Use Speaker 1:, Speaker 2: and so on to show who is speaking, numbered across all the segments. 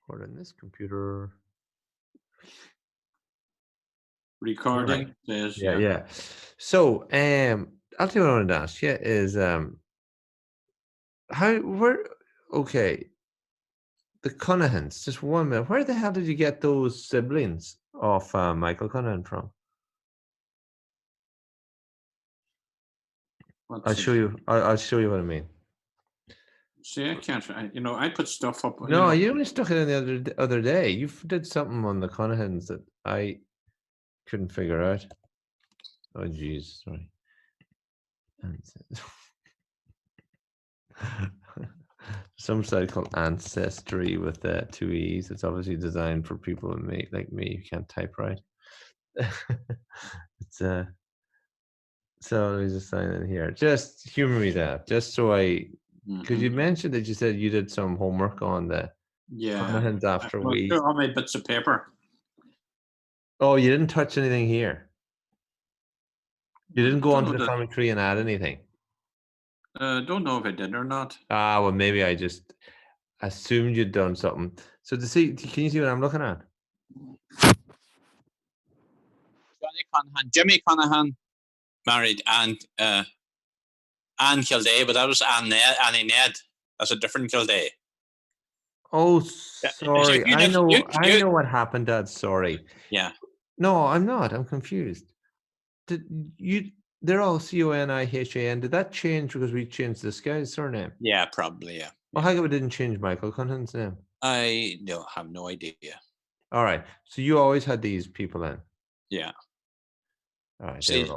Speaker 1: Recording this computer.
Speaker 2: Recording
Speaker 1: Right.
Speaker 2: says,
Speaker 1: Yeah. So, I'll tell you what I wanted to ask you is, okay, the Connaghans, just 1 minute. Where the hell did you get those siblings of Michael Connaghan from?
Speaker 2: What's it?
Speaker 1: I'll show you what I mean.
Speaker 2: See, I can't. I put stuff up.
Speaker 1: No, you only stuck it in the other day. You did something on the Connaghans that I couldn't figure out. Oh, jeez, sorry. Some site called Ancestry with 2 E's. It's obviously designed for people like me who can't type right. It's so let me just sign in here. Just humor me that, just so because you mentioned that you said you did some homework on the Connaghans after we.
Speaker 2: All my bits of paper.
Speaker 1: Oh, you didn't touch anything here. You didn't go onto the family tree and add anything.
Speaker 2: Don't know if I did or not.
Speaker 1: Well, maybe I just assumed you'd done something. So can you see what I'm looking at?
Speaker 2: Johnny Connaghan, Jimmy Connaghan married Anne Kildare, but that was Annie Ned. That's a different Kildare.
Speaker 1: Oh, sorry. I know what happened, Dad. Sorry.
Speaker 2: Yeah.
Speaker 1: No, I'm not. I'm confused. They're all Connahan. Did that change because we changed this guy's surname?
Speaker 2: Yeah, probably, yeah.
Speaker 1: Well, how come it didn't change Michael Connahan's name?
Speaker 2: I have no idea.
Speaker 1: All right. So you always had these people in?
Speaker 2: Yeah.
Speaker 1: All right.
Speaker 2: See,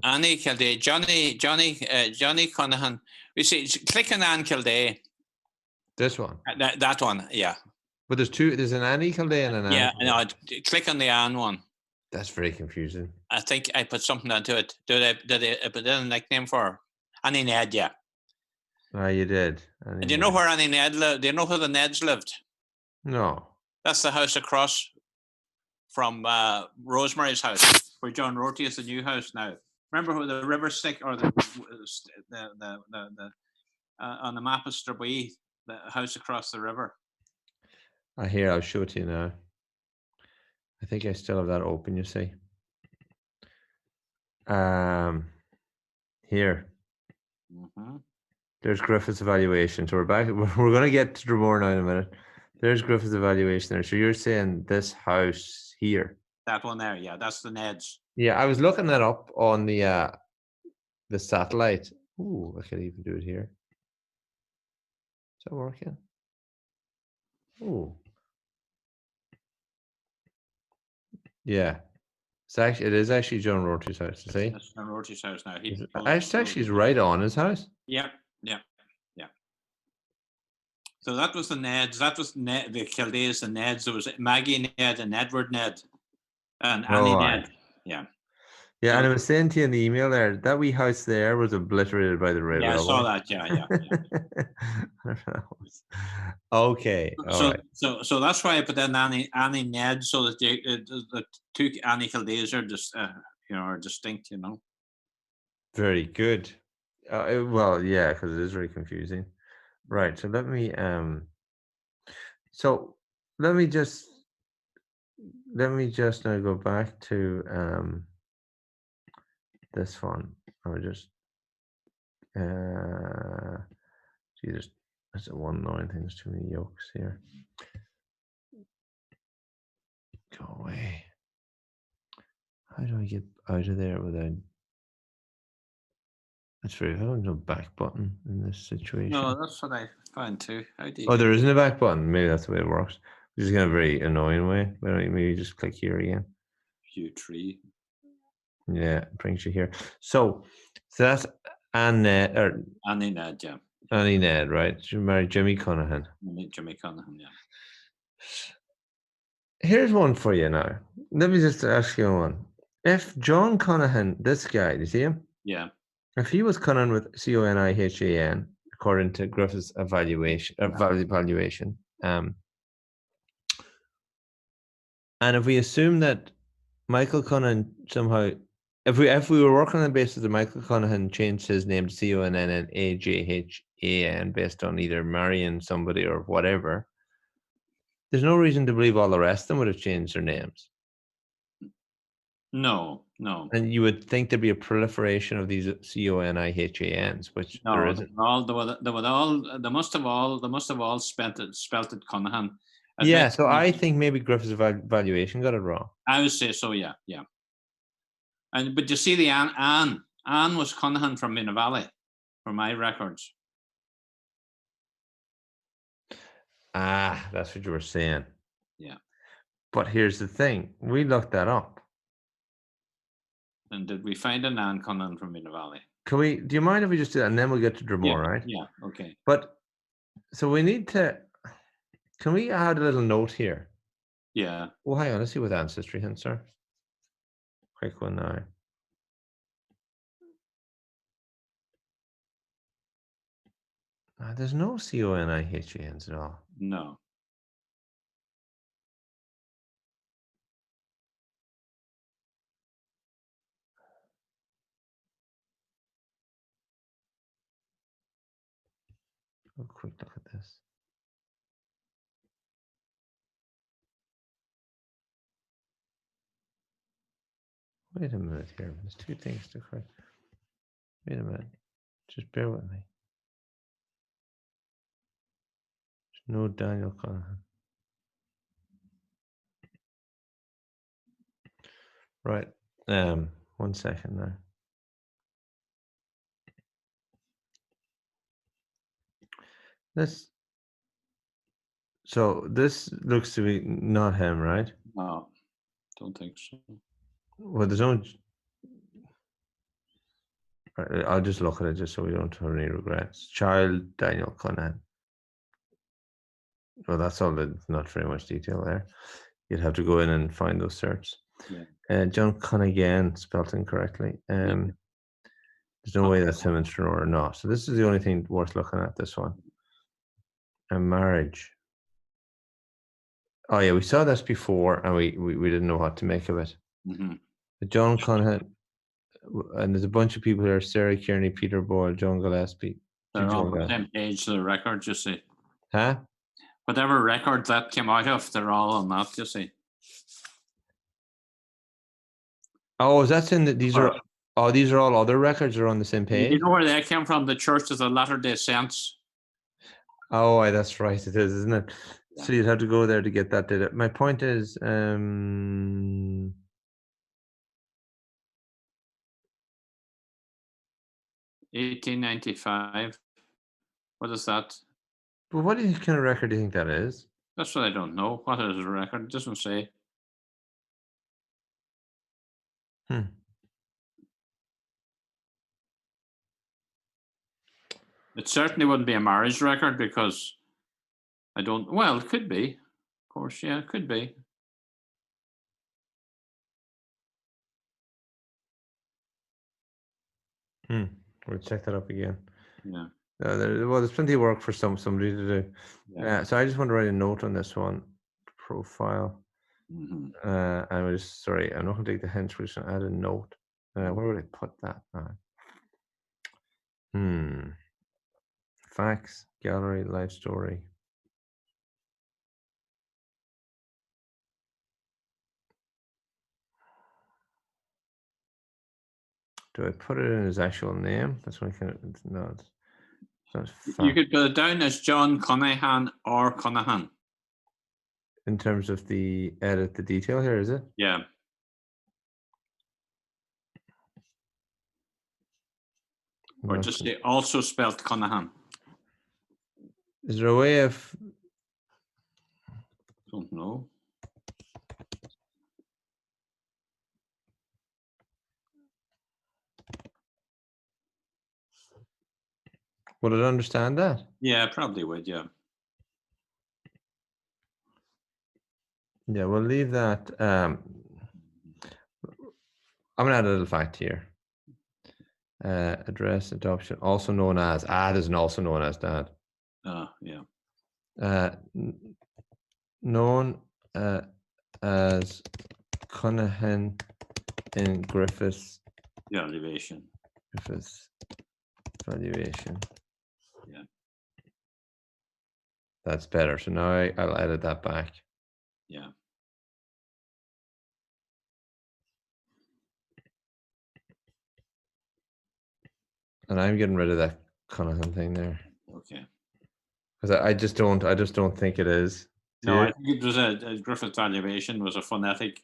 Speaker 2: Annie Kildare, Johnny Connaghan. You see, click on Anne Kildare.
Speaker 1: This one?
Speaker 2: That one, yeah.
Speaker 1: But there's an Annie Kildare and an Anne.
Speaker 2: Yeah, no, click on the Anne one.
Speaker 1: That's very confusing.
Speaker 2: I think I put something onto it. Did I put in a nickname for her? Annie Ned, yeah.
Speaker 1: Oh, you did.
Speaker 2: Do you know where Annie Ned lived? Do you know where the Neds lived?
Speaker 1: No.
Speaker 2: That's the house across from Rosemary's house, where John Rorty is the new house now. Remember where the river stick or the on the map of Strabwe, the house across the river.
Speaker 1: I'll show it to you now. I think I still have that open, you see. Here. There's Griffith's evaluation. So we're back. We're going to get to Dromoe now in a minute. There's Griffith's evaluation there. So you're saying this house here?
Speaker 2: That one there, yeah. That's the Neds.
Speaker 1: Yeah, I was looking that up on the satellite. Ooh, I could even do it here. Is that working? Ooh. Yeah. It is actually John Rorty's house, you see?
Speaker 2: That's John Rorty's house now.
Speaker 1: He's right on his house.
Speaker 2: Yeah. So that was the Neds. That was the Kildares, the Neds. There was Maggie Ned and Edward Ned and Annie Ned. Yeah.
Speaker 1: Yeah, and I was saying to you in the email there, that wee house there was obliterated by the railway.
Speaker 2: Yeah, I saw that. Yeah.
Speaker 1: Okay.
Speaker 2: So that's why I put in Annie Ned, so that the two Annie Kildares are just are distinct.
Speaker 1: Very good. Well, yeah, because it is very confusing. Right. So let me just now go back to this one. Or just Jesus, that's a 1-9 things, too many yolks here. Go away. How do I get out of there without? That's very. I don't know back button in this situation.
Speaker 2: No, that's what I find too.
Speaker 1: There isn't a back button. Maybe that's the way it works. Which is kind of a very annoying way. But maybe just click here again.
Speaker 2: View tree.
Speaker 1: Yeah, it brings you here. So that's Annie Ned,
Speaker 2: yeah.
Speaker 1: Annie Ned, right? She married Jimmy Connaghan.
Speaker 2: Jimmy Connaghan, yeah.
Speaker 1: Here's one for you now. Let me just ask you one. If John Connaghan, this guy, do you see him?
Speaker 2: Yeah.
Speaker 1: If he was Connaghan with Connahan, according to Griffith's evaluation, and if we assume that Michael Connaghan somehow, if we were working on the basis that Michael Connaghan changed his name to Connaghan based on either marrying somebody or whatever, There's no reason to believe all the rest of them would have changed their names.
Speaker 2: No.
Speaker 1: And you would think there'd be a proliferation of these Connahans, which there isn't.
Speaker 2: They must have all spelt it Connaghan.
Speaker 1: Yeah, so I think maybe Griffith's valuation got it wrong.
Speaker 2: I would say so, yeah. But you see, the Anne was Connaghan from Mina Valley, for my records.
Speaker 1: Ah, that's what you were saying.
Speaker 2: Yeah.
Speaker 1: But here's the thing: we looked that up.
Speaker 2: And did we find an Anne Connaghan from Mina Valley?
Speaker 1: Do you mind if we just do that, and then we'll get to Dromoe, right?
Speaker 2: Yeah. Okay.
Speaker 1: But so we need to. Can we add a little note here?
Speaker 2: Yeah.
Speaker 1: Well, hang on. Let's see what ancestry hints are. Quick one now. There's no Connahans at all.
Speaker 2: No.
Speaker 1: A quick look at this. Wait a minute here. There's two things to correct. Wait a minute. Just bear with me. There's no Daniel Connaghan. Right. 1 second now. So this looks to be not him, right?
Speaker 2: No, don't think so.
Speaker 1: Well, there's no. I'll just look at it just so we don't have any regrets. Child Daniel Connaghan. Well, that's all. That's not very much detail there. You'd have to go in and find those certs.
Speaker 2: Yeah.
Speaker 1: John Connaghan spelled incorrectly. There's no way that's him in Stranraer or not. So this is the only thing worth looking at. This one. A marriage. Oh yeah, we saw this before, and we didn't know what to make of it.
Speaker 2: Mm-hmm.
Speaker 1: John Connaghan, and there's a bunch of people here: Sarah Kearney, Peter Boyle, John Gillespie.
Speaker 2: They're on the same page of the record, you see.
Speaker 1: Huh?
Speaker 2: Whatever record that came out of, they're all on that, you see.
Speaker 1: Oh, that's in the, these are all other records are on the same page?
Speaker 2: You know where they came from? The Church of the Latter-day Saints.
Speaker 1: Oh, that's right, it is, isn't it? Yeah. So you'd have to go there to get that data. My point is,
Speaker 2: 1895. What is that?
Speaker 1: But what kind of record do you think that is?
Speaker 2: That's what I don't know. What is the record? It doesn't say. It certainly wouldn't be a marriage record because I don't. Well, it could be. Of course, yeah, it could be.
Speaker 1: We'll check that up again.
Speaker 2: Yeah.
Speaker 1: There's plenty of work for somebody to do. Yeah. So I just want to write a note on this one. Profile.
Speaker 2: Mm-hmm.
Speaker 1: And we're just sorry. I'm not going to take the hints. We're just going to add a note. Where would I put that now? Facts, gallery, life story. Do I put it in his actual name? That's one kind of no.
Speaker 2: You could put it down as John Connaghan or Connaghan.
Speaker 1: In terms of the detail here, is it?
Speaker 2: Yeah. Or just say also spelled Connaghan.
Speaker 1: Is there a way of?
Speaker 2: Don't know.
Speaker 1: Would it understand that?
Speaker 2: Yeah, probably would. Yeah.
Speaker 1: Yeah, we'll leave that. I'm gonna add a little fact here. Address adoption, also known as there's an also known as dad.
Speaker 2: Yeah.
Speaker 1: Known as Connaghan in Griffith's
Speaker 2: valuation.
Speaker 1: Griffith's valuation.
Speaker 2: Yeah.
Speaker 1: That's better. So now I'll edit that back.
Speaker 2: Yeah.
Speaker 1: And I'm getting rid of that Connaghan thing there.
Speaker 2: Okay.
Speaker 1: Because I just don't think it is.
Speaker 2: No, I think it was a Griffith's valuation was a phonetic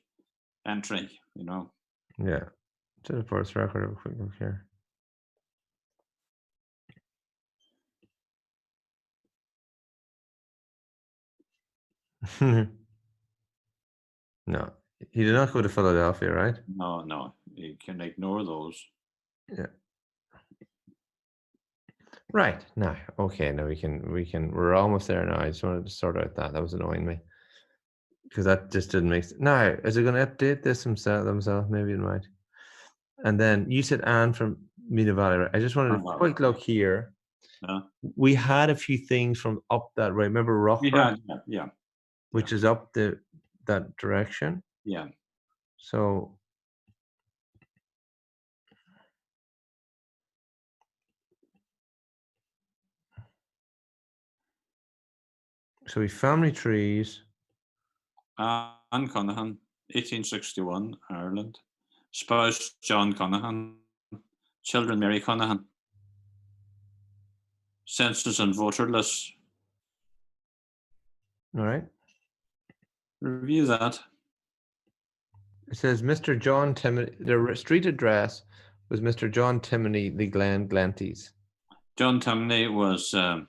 Speaker 2: entry, you know.
Speaker 1: Yeah. To the first record of a quick look here. No, he did not go to Philadelphia, right?
Speaker 2: No, you can ignore those.
Speaker 1: Yeah. Right. Now, okay, now we're almost there now. I just wanted to sort out that. That was annoying me. Because that just didn't make sense. Now, is it going to update this themselves? Maybe it might. And then you said Anne from Mina Valley, right? I just wanted a quick look here.
Speaker 2: Yeah.
Speaker 1: We had a few things from up that way. Remember Rockford?
Speaker 2: Yeah.
Speaker 1: Which is up that direction.
Speaker 2: Yeah.
Speaker 1: So we family trees.
Speaker 2: Anne Connaghan, 1861, Ireland. Spouse John Connaghan. Children Mary Connaghan. Census and voter list.
Speaker 1: All right.
Speaker 2: Review that.
Speaker 1: It says Mr. John Timoney. The street address was Mr. John Timoney, the Glanties.
Speaker 2: John Timoney was a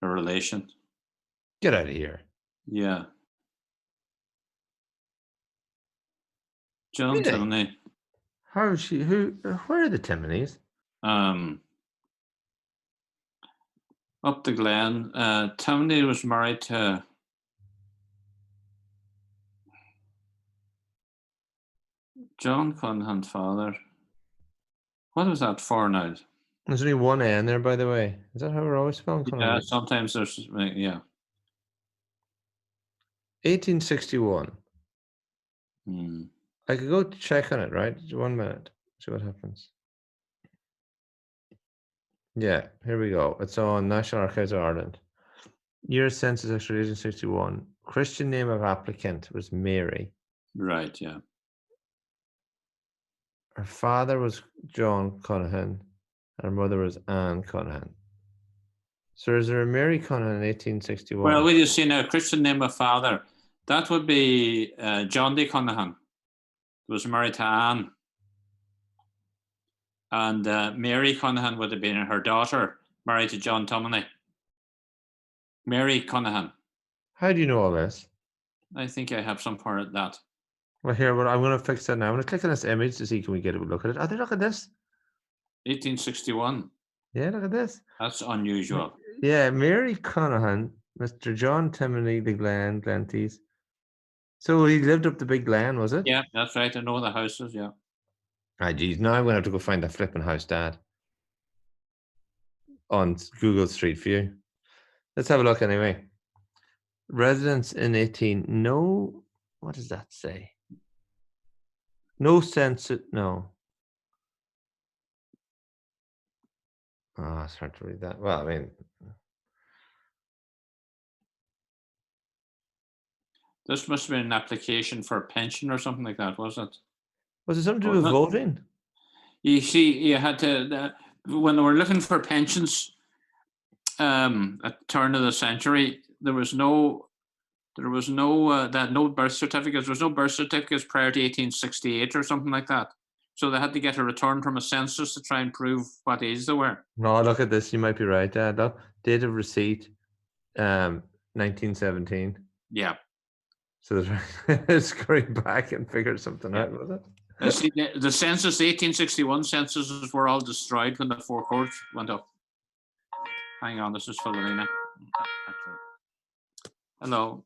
Speaker 2: relation.
Speaker 1: Get out of here.
Speaker 2: Yeah. John
Speaker 1: Really?
Speaker 2: Timoney.
Speaker 1: How is she? Where are the Timoneys?
Speaker 2: Up the Glen. Timoney was married to John Connaghan's father. What was that for now?
Speaker 1: There's only one N there, by the way. Is that how we're always spelling Connaghan?
Speaker 2: Yeah, sometimes there's, yeah.
Speaker 1: 1861.
Speaker 2: Hmm.
Speaker 1: I could go check on it, right? 1 minute. See what happens. Yeah, here we go. It's on National Archives of Ireland. Year census actually 1861. Christian name of applicant was Mary.
Speaker 2: Right, yeah.
Speaker 1: Her father was John Connaghan. Her mother was Anne Connaghan. So is there a Mary Connaghan in 1861?
Speaker 2: Well, we just see now Christian name of father. That would be John D. Connaghan. Was married to Anne. And Mary Connaghan would have been her daughter, married to John Timoney. Mary Connaghan.
Speaker 1: How do you know all this?
Speaker 2: I think I have some part of that.
Speaker 1: Well, here, I'm going to fix that now. I'm going to click on this image to see can we get a look at it. Oh, look at this.
Speaker 2: 1861.
Speaker 1: Yeah, look at this.
Speaker 2: That's unusual.
Speaker 1: Yeah, Mary Connaghan, Mr. John Timoney, the Glanties. So he lived up the big Glen, was it?
Speaker 2: Yeah, that's right. I know the houses, yeah.
Speaker 1: Ah, geez, now I'm going to have to go find that flipping house, Dad. On Google Street View. Let's have a look anyway. Residents in 18. No, what does that say? No census. No. Oh, it's hard to read that. Well, I mean,
Speaker 2: This must have been an application for a pension or something like that, was it?
Speaker 1: was it something to do with voting?
Speaker 2: You see, you had to, when they were looking for pensions at the turn of the century, there was no birth certificates. There was no birth certificates prior to 1868 or something like that. So they had to get a return from a census to try and prove what age they were.
Speaker 1: No, look at this. You might be right, Dad. Look, date of receipt, 1917.
Speaker 2: Yeah.
Speaker 1: So it's going back and figure something out, was it?
Speaker 2: See, the census, the 1861 censuses were all destroyed when the four courts went up. Hang on, this is Philomena. Hello.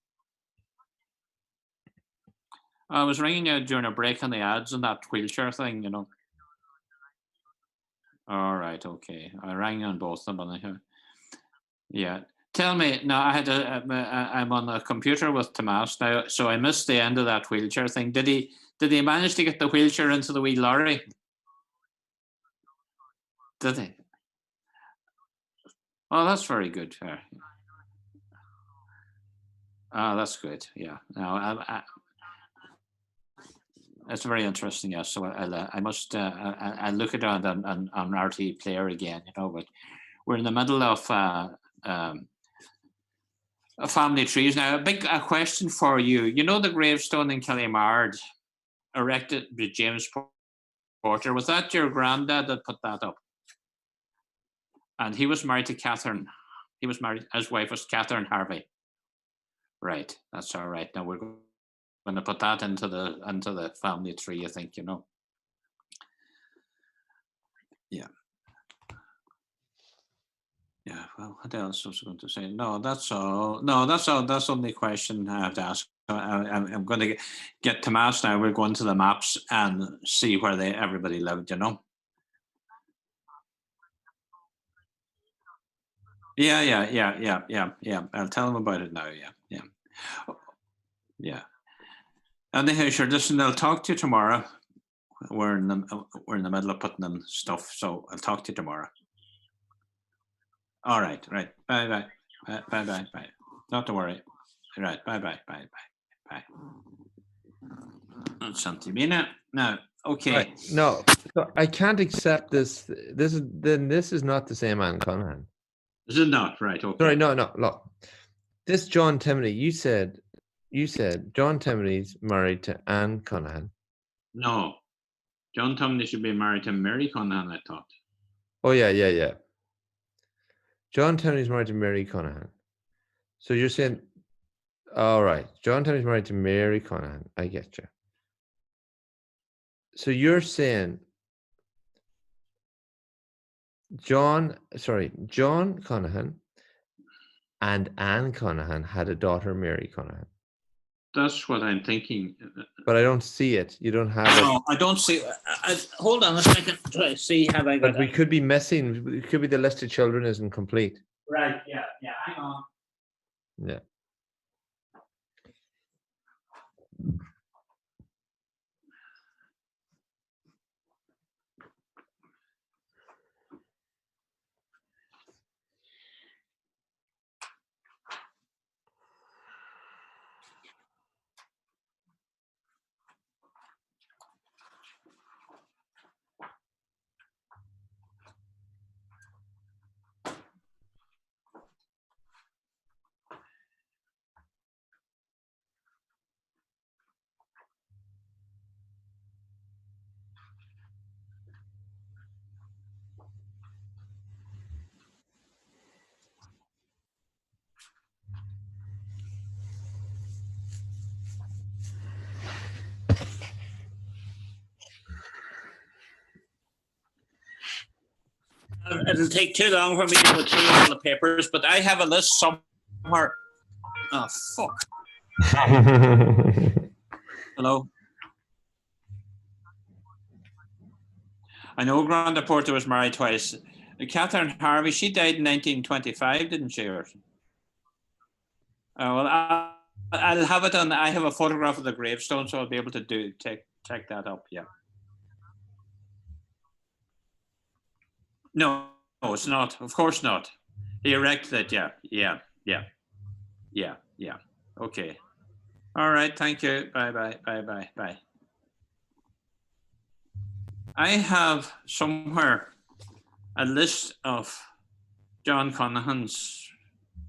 Speaker 2: I was ringing you during a break on the ads and that wheelchair thing, you know. All right, okay. I rang on both of them. Yeah. Tell me, now I'm on the computer with Tomas now, so I missed the end of that wheelchair thing. Did he manage to get the wheelchair into the wee lorry? Did he? Oh, that's very good. Ah, that's good. Yeah. Now, it's very interesting. Yes. So I must I look at it on RT Player again. But we're in the middle of family trees now. A question for you. You know the gravestone in Killymard, erected by James Porter. Was that your granddad that put that up? And he was married to Catherine. He was married. His wife was Catherine Harvey. Right. That's all right. Now we're going to put that into the family tree. I think Yeah. Yeah. Well, what else was I going to say? No, that's all. No, that's all. That's the only question I have to ask. I'm going to get Tomas now. We're going to the maps and see where everybody lived. Yeah. I'll tell them about it now. Yeah. Anyhow, sure. Listen, I'll talk to you tomorrow. We're in the middle of putting in stuff, so I'll talk to you tomorrow. All right. Bye. Not to worry. Right. Bye. Santimina. Now, okay.
Speaker 1: Right. No, so I can't accept this. This is not the same Anne Connaghan.
Speaker 2: Is it not? Right. Okay.
Speaker 1: Sorry, no. Look, this John Timoney. You said John Timoney's married to Anne Connaghan.
Speaker 2: No, John Timoney should be married to Mary Connaghan, I thought.
Speaker 1: Oh yeah. John Timoney's married to Mary Connaghan. So you're saying, all right, John Timoney's married to Mary Connaghan. I get you. So you're saying John Connaghan and Anne Connaghan had a daughter, Mary Connaghan.
Speaker 2: That's what I'm thinking.
Speaker 1: But I don't see it. You don't have it.
Speaker 2: No, I don't see. Hold on a second. Try to see. Have I got?
Speaker 1: But we could be missing. It could be the list of children isn't complete.
Speaker 2: Right. Yeah. Hang on.
Speaker 1: Yeah.
Speaker 2: It'll take too long for me to go through all the papers, but I have a list somewhere. Oh fuck! Hello. I know Granda Porter was married twice. Catherine Harvey, she died in 1925, didn't she? Well, I'll have it on. I have a photograph of the gravestone, so I'll be able to check that up. Yeah. No, it's not. Of course not. He erected it. Yeah. Okay. All right. Thank you. Bye. I have somewhere a list of John Connaghan's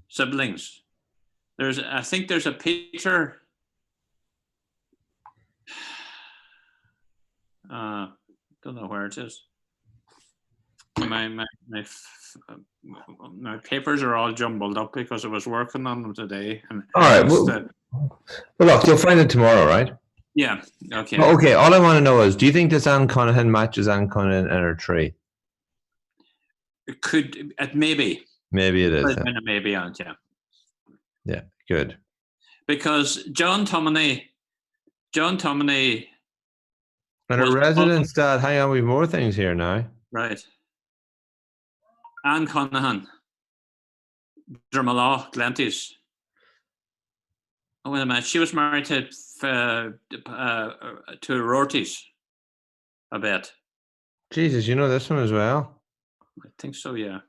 Speaker 2: siblings. I think there's a Peter. Don't know where it is. My papers are all jumbled up because I was working on them today. And
Speaker 1: all right. Well, look, you'll find it tomorrow, right?
Speaker 2: Yeah. Okay.
Speaker 1: Well, okay. All I want to know is, do you think this Anne Connaghan matches Anne Connaghan in her tree?
Speaker 2: It could. Maybe.
Speaker 1: Maybe it is.
Speaker 2: Maybe on. Yeah.
Speaker 1: Yeah. Good.
Speaker 2: Because John Timoney.
Speaker 1: And a residence dad. Hang on, we've more things here now.
Speaker 2: Right. Anne Connaghan. Dromoe, Glenties. Oh, wait a minute. She was married to Rorty's, I bet.
Speaker 1: Jesus, you know this one as well?
Speaker 2: I think so, yeah.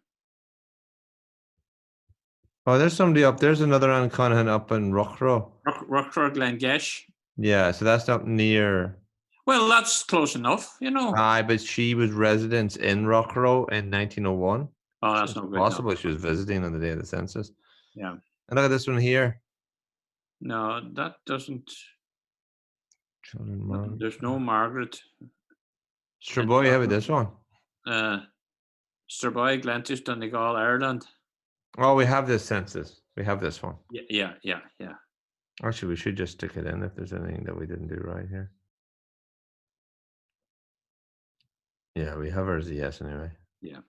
Speaker 1: Oh, there's somebody up. There's another Anne Connaghan up in Rockrow.
Speaker 2: Rockrow Glengesh.
Speaker 1: Yeah, so that's up near.
Speaker 2: Well, that's close enough, you know.
Speaker 1: Aye, but she was resident in Rockrow in 1901.
Speaker 2: Oh,
Speaker 1: So
Speaker 2: that's
Speaker 1: it's
Speaker 2: no good.
Speaker 1: possible she was visiting on the day of the census.
Speaker 2: Yeah.
Speaker 1: And look at this one here.
Speaker 2: No, that doesn't.
Speaker 1: Children, Margaret.
Speaker 2: There's no Margaret.
Speaker 1: Straboi, how about this one?
Speaker 2: Straboi, Glentis, Donegal, Ireland.
Speaker 1: Oh, we have this census. We have this one.
Speaker 2: Yeah.
Speaker 1: Actually, we should just stick it in if there's anything that we didn't do right here. Yeah, we have ours a yes anyway.
Speaker 2: Yeah.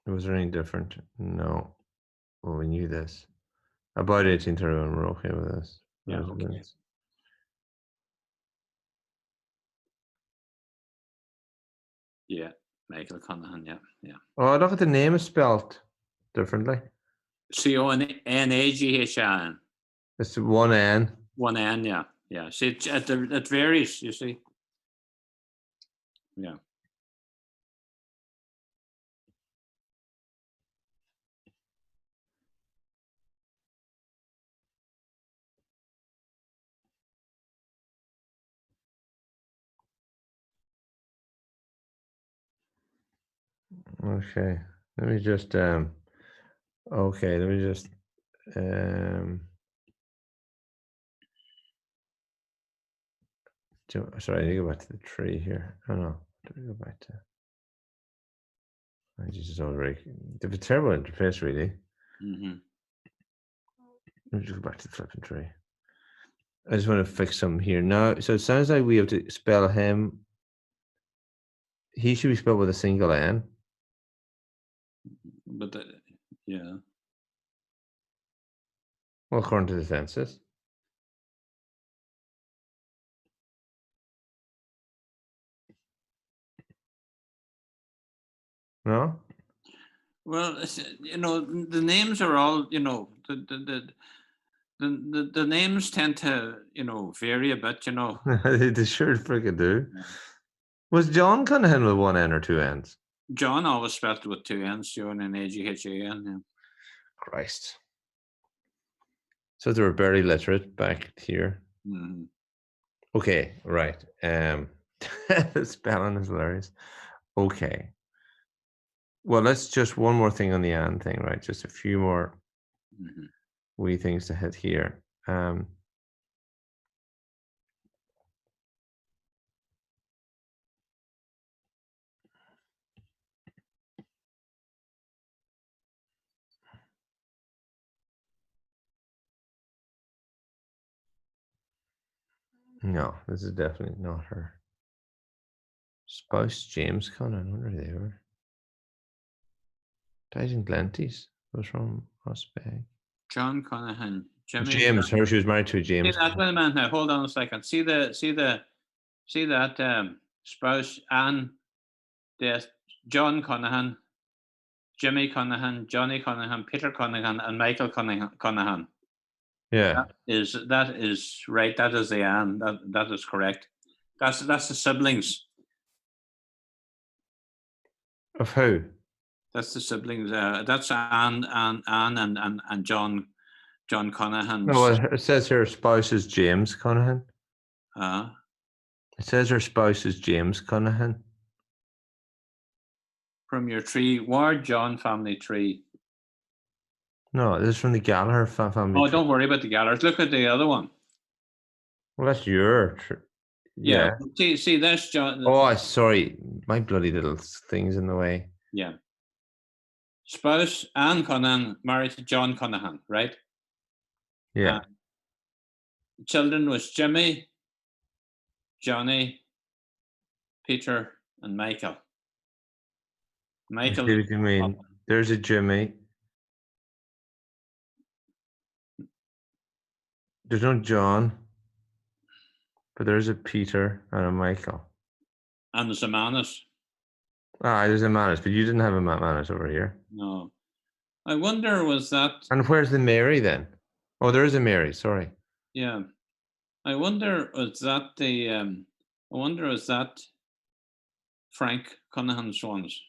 Speaker 1: Was there anything different? No. Well, we knew this. About 1831, we're okay with this.
Speaker 2: Yeah, okay.
Speaker 1: Residents.
Speaker 2: Yeah, Michael Connaghan. Yeah.
Speaker 1: Oh, look at the name is spelled differently.
Speaker 2: Connaghan.
Speaker 1: It's one N.
Speaker 2: One N, yeah. See, it varies, you see. Yeah.
Speaker 1: Okay. Let me just okay, let me just sorry, I need to go back to the tree here. Oh no, let me go back to I just already they have a terrible interface really.
Speaker 2: Mm-hmm.
Speaker 1: Let me just go back to the flipping tree. I just want to fix some here now. So it sounds like we have to spell him. He should be spelled with a single N.
Speaker 2: But yeah.
Speaker 1: Well, according to the census. No?
Speaker 2: Well, you know, the names are all, you know, the names tend to, you know, vary a bit, you know.
Speaker 1: They sure freaking do. Yeah. Was John Connaghan with one N or two N's?
Speaker 2: John always spelled it with two N's, John and AGHAN. Yeah.
Speaker 1: Christ. So they were very literate back here.
Speaker 2: Mm-hmm.
Speaker 1: Okay, right. The spelling is hilarious. Okay. Well, let's just one more thing on the Anne thing, right? Just a few more wee things to hit here. No, this is definitely not her. Spouse James Connaghan, I wonder who they were. Died in Glenties. Was from Osbeg.
Speaker 2: John Connaghan. Jimmy.
Speaker 1: James, her, she was married to a James.
Speaker 2: See that, wait a minute now, hold on a second. See that spouse Anne, John Connaghan, Jimmy Connaghan, Johnny Connaghan, Peter Connaghan, and Michael Connaghan.
Speaker 1: Yeah.
Speaker 2: That is right. That is the Anne. That is correct. That's the siblings.
Speaker 1: Of who?
Speaker 2: That's the siblings. That's Anne and John Connaghan.
Speaker 1: No, well, it says her spouse is James Connaghan. It says her spouse is James Connaghan.
Speaker 2: From your tree, Ward John family tree.
Speaker 1: No, this is from the Gallagher family.
Speaker 2: Oh, don't worry about the Gallaghers. Look at the other one.
Speaker 1: Well, that's your
Speaker 2: yeah. See, that's John.
Speaker 1: Oh, sorry, my bloody little thing's in the way.
Speaker 2: Yeah. Spouse Anne Connaghan married to John Connaghan, right?
Speaker 1: Yeah.
Speaker 2: Children was Jimmy, Johnny, Peter, and Michael. Michael.
Speaker 1: I see what you mean. There's a Jimmy. There's no John, but there's a Peter and a Michael.
Speaker 2: And there's a Manus.
Speaker 1: There's a Manus, but you didn't have a Manus over here.
Speaker 2: No. I wonder, was that...
Speaker 1: And where's the Mary then? Oh, there is a Mary, sorry.
Speaker 2: Yeah. I wonder, was that the... Frank Connaghan's ones?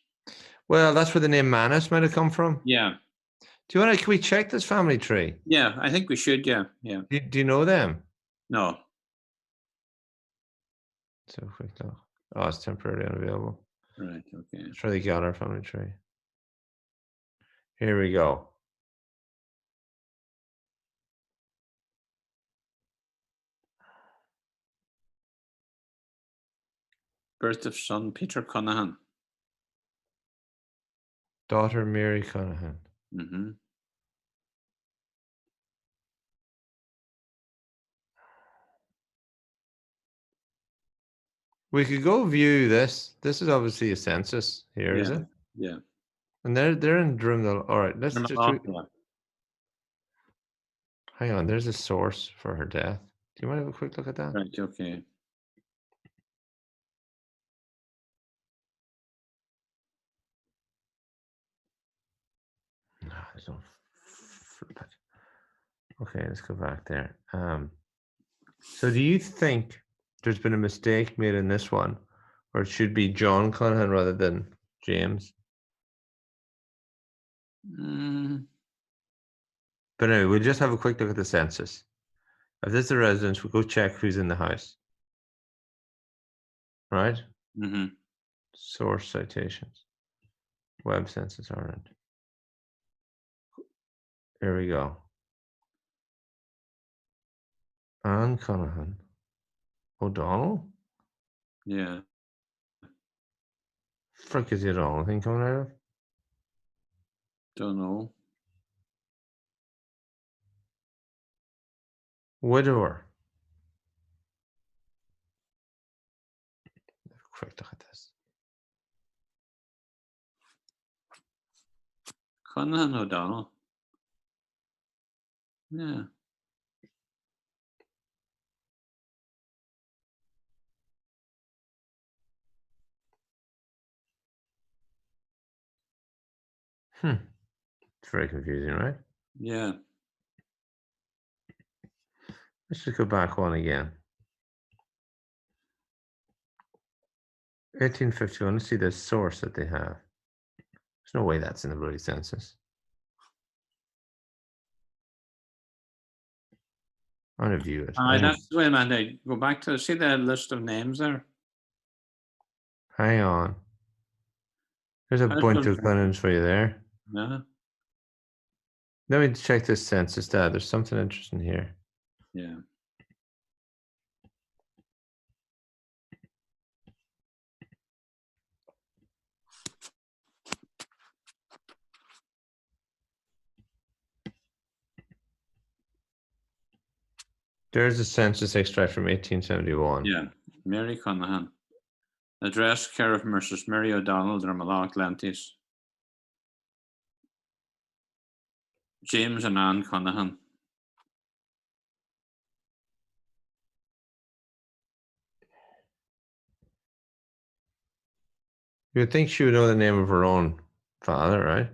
Speaker 1: Well, that's where the name Manus might have come from.
Speaker 2: Yeah.
Speaker 1: Do you want to? Can we check this family tree?
Speaker 2: Yeah, I think we should. Yeah. Yeah.
Speaker 1: Do you know them?
Speaker 2: No.
Speaker 1: So quick look. Oh, it's temporarily unavailable.
Speaker 2: Right. Okay.
Speaker 1: Let's try the Gallagher family tree. Here we go.
Speaker 2: Birth of son Peter Connaghan.
Speaker 1: Daughter Mary Connaghan.
Speaker 2: Mm-hmm.
Speaker 1: We could go view this. This is obviously a census here, is
Speaker 2: Yeah.
Speaker 1: it?
Speaker 2: Yeah.
Speaker 1: And they're in Drumdale. All right, let's just
Speaker 2: Yeah.
Speaker 1: hang on. There's a source for her death. Do you want to have a quick look at that?
Speaker 2: Right. Okay.
Speaker 1: No, there's no flip it. Okay, let's go back there. So do you think there's been a mistake made in this one, or it should be John Connaghan rather than James? But anyway, we'll just have a quick look at the census. If this is a residence, we'll go check who's in the house. Right?
Speaker 2: Mm-hmm.
Speaker 1: Source citations. Web Census Ireland. Here we go. Anne Connaghan. O'Donnell?
Speaker 2: Yeah.
Speaker 1: Frick is the O'Donnell thing coming out of?
Speaker 2: Don't know.
Speaker 1: Widower. Quick look at this.
Speaker 2: Connaghan O'Donnell. Yeah.
Speaker 1: It's very confusing, right?
Speaker 2: Yeah.
Speaker 1: Let's just go back one again. 1851. Let's see the source that they have. There's no way that's in the bloody census. I'm gonna view it.
Speaker 2: That's wait a minute. Go back to see the list of names there.
Speaker 1: Hang on. There's a bunch of Glenons for you there.
Speaker 2: Yeah.
Speaker 1: Let me check this census, Dad. There's something interesting here.
Speaker 2: Yeah.
Speaker 1: There's a census extract from 1871.
Speaker 2: Yeah. Mary Connaghan. Address care of Mrs. Mary O'Donnell, Dromoe, Lentis. James and Anne Connaghan.
Speaker 1: You would think she would know the name of her own father, right?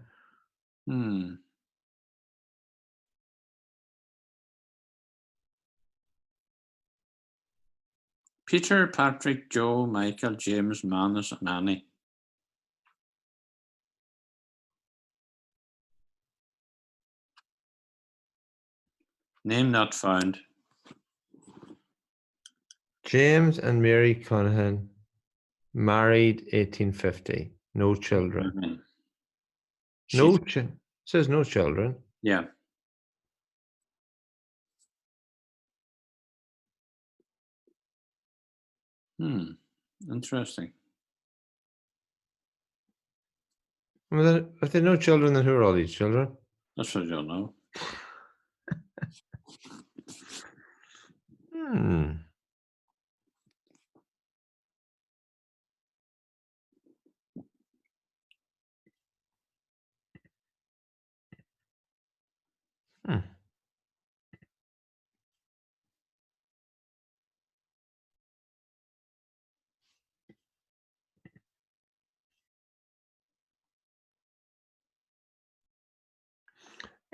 Speaker 2: Peter, Patrick, Joe, Michael, James, Manus, and Annie. Name not found.
Speaker 1: James and Mary Connaghan, married 1850. No children. No says no children.
Speaker 2: Yeah. Interesting.
Speaker 1: Well, if there are no children, then who are all these children?
Speaker 2: That's what I don't know.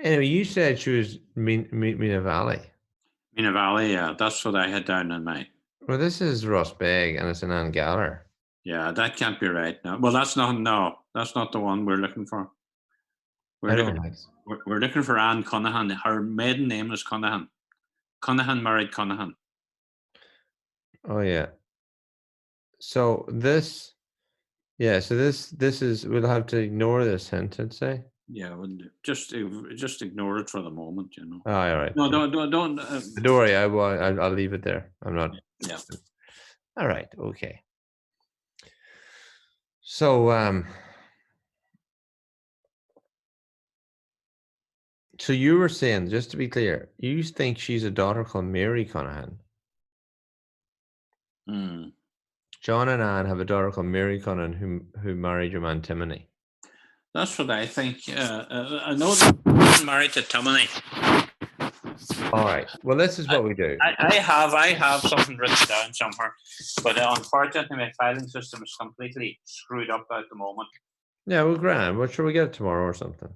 Speaker 1: Anyway, you said she was Mina Valley.
Speaker 2: Mina Valley, yeah, that's what I had down in my.
Speaker 1: Well, this is Ross Beg, and it's an Anne Galler.
Speaker 2: Yeah, that can't be right. No. Well, that's not. No, that's not the one we're looking for.
Speaker 1: I don't think so.
Speaker 2: We're looking for Anne Connaghan. Her maiden name is Connaghan. Connaghan married Connaghan.
Speaker 1: Oh yeah. So this, yeah. So this is. We'll have to ignore this sentence, say.
Speaker 2: Yeah, just ignore it for the moment. You know.
Speaker 1: Oh, all right.
Speaker 2: No,
Speaker 1: Yeah.
Speaker 2: don't.
Speaker 1: Don't worry. I'll leave it there. I'm not.
Speaker 2: Yeah.
Speaker 1: All right. Okay. So so you were saying, just to be clear, you think she's a daughter called Mary Connaghan?
Speaker 2: Hmm.
Speaker 1: John and Anne have a daughter called Mary Connaghan who married your man Timony.
Speaker 2: That's what I think. I know that married to Timony.
Speaker 1: All right. Well, this is what we do.
Speaker 2: I have something written down somewhere, but unfortunately my filing system is completely screwed up at the moment.
Speaker 1: Yeah, well, grand. Well, sure, we get it tomorrow or something.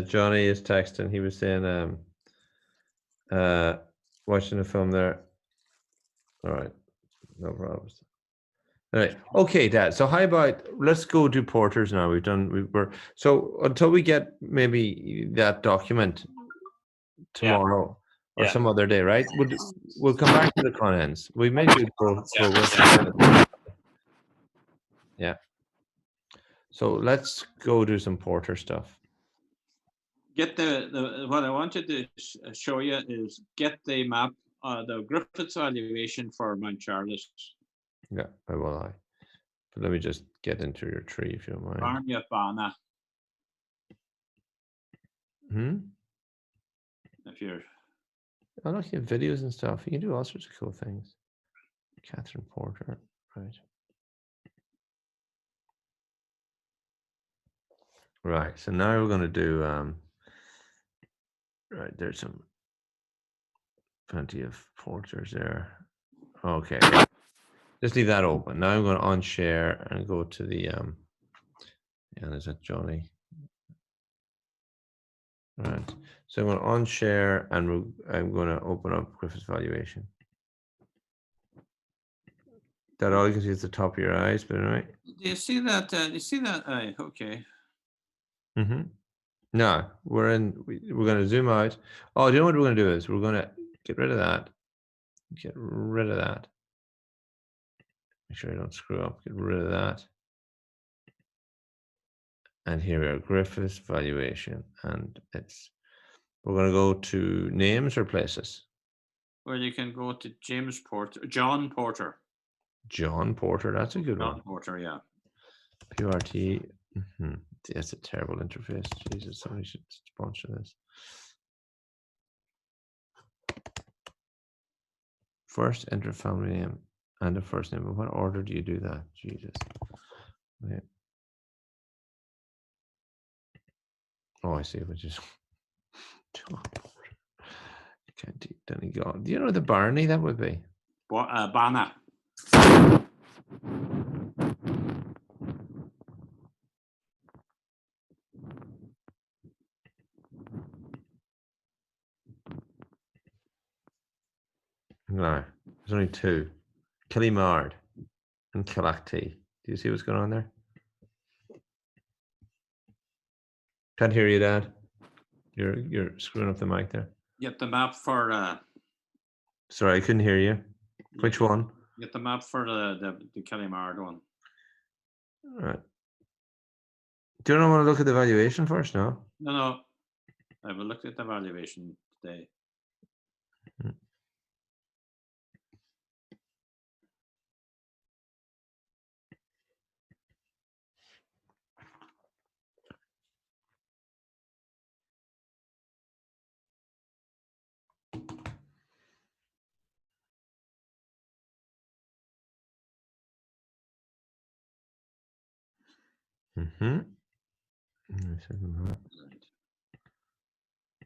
Speaker 1: Johnny is texting. He was saying, watching the film there. All right, no problems. All right, okay, Dad. So how about let's go do Porters now? We're so until we get maybe that document tomorrow or some other day, right? We'll come back to the Connaghans. We may do yeah. So let's go do some Porter stuff.
Speaker 2: Get the what I wanted to show you is get the map, the Griffiths valuation for Mount Charles.
Speaker 1: Yeah, I will. But let me just get into your tree if you don't mind.
Speaker 2: Barnia Bana. If you're.
Speaker 1: I look at videos and stuff. You can do all sorts of cool things. Catherine Porter, right? Right. So now we're going to do. Right. There's some plenty of porters there. Okay. Right. Just leave that open. Now I'm going to unshare and go to the. And is that Johnny? Right. So I'm going to unshare and I'm going to open up Griffiths valuation. That all you can see is the top of your eyes, but anyway.
Speaker 2: Do you see that? Do you see that? Okay.
Speaker 1: No, we're going to zoom out. Oh, do you know what we're going to do is we're going to get rid of that. Get rid of that. Make sure I don't screw up. Get rid of that. And here we are, Griffiths valuation. And we're going to go to names or places.
Speaker 2: Well, you can go to James Porter, John Porter.
Speaker 1: John Porter, that's a good one.
Speaker 2: John Porter, yeah.
Speaker 1: PRT. That's a terrible interface. Jesus, somebody should sponsor this. First, enter family name and a first name. In what order do you do that? Jesus. Okay. Oh, I see. Which is can't Danny God. Do you know the Barney that would be?
Speaker 2: Bana.
Speaker 1: No, there's only two. Killimard and Kilacti. Do you see what's going on there? Can't hear you, Dad. You're screwing up the mic there.
Speaker 2: Get the map for.
Speaker 1: Sorry, I couldn't hear you. Which one?
Speaker 2: Get the map for the Killimard one.
Speaker 1: All right. Do you not want to look at the valuation first? No.
Speaker 2: No. I will look at the valuation today.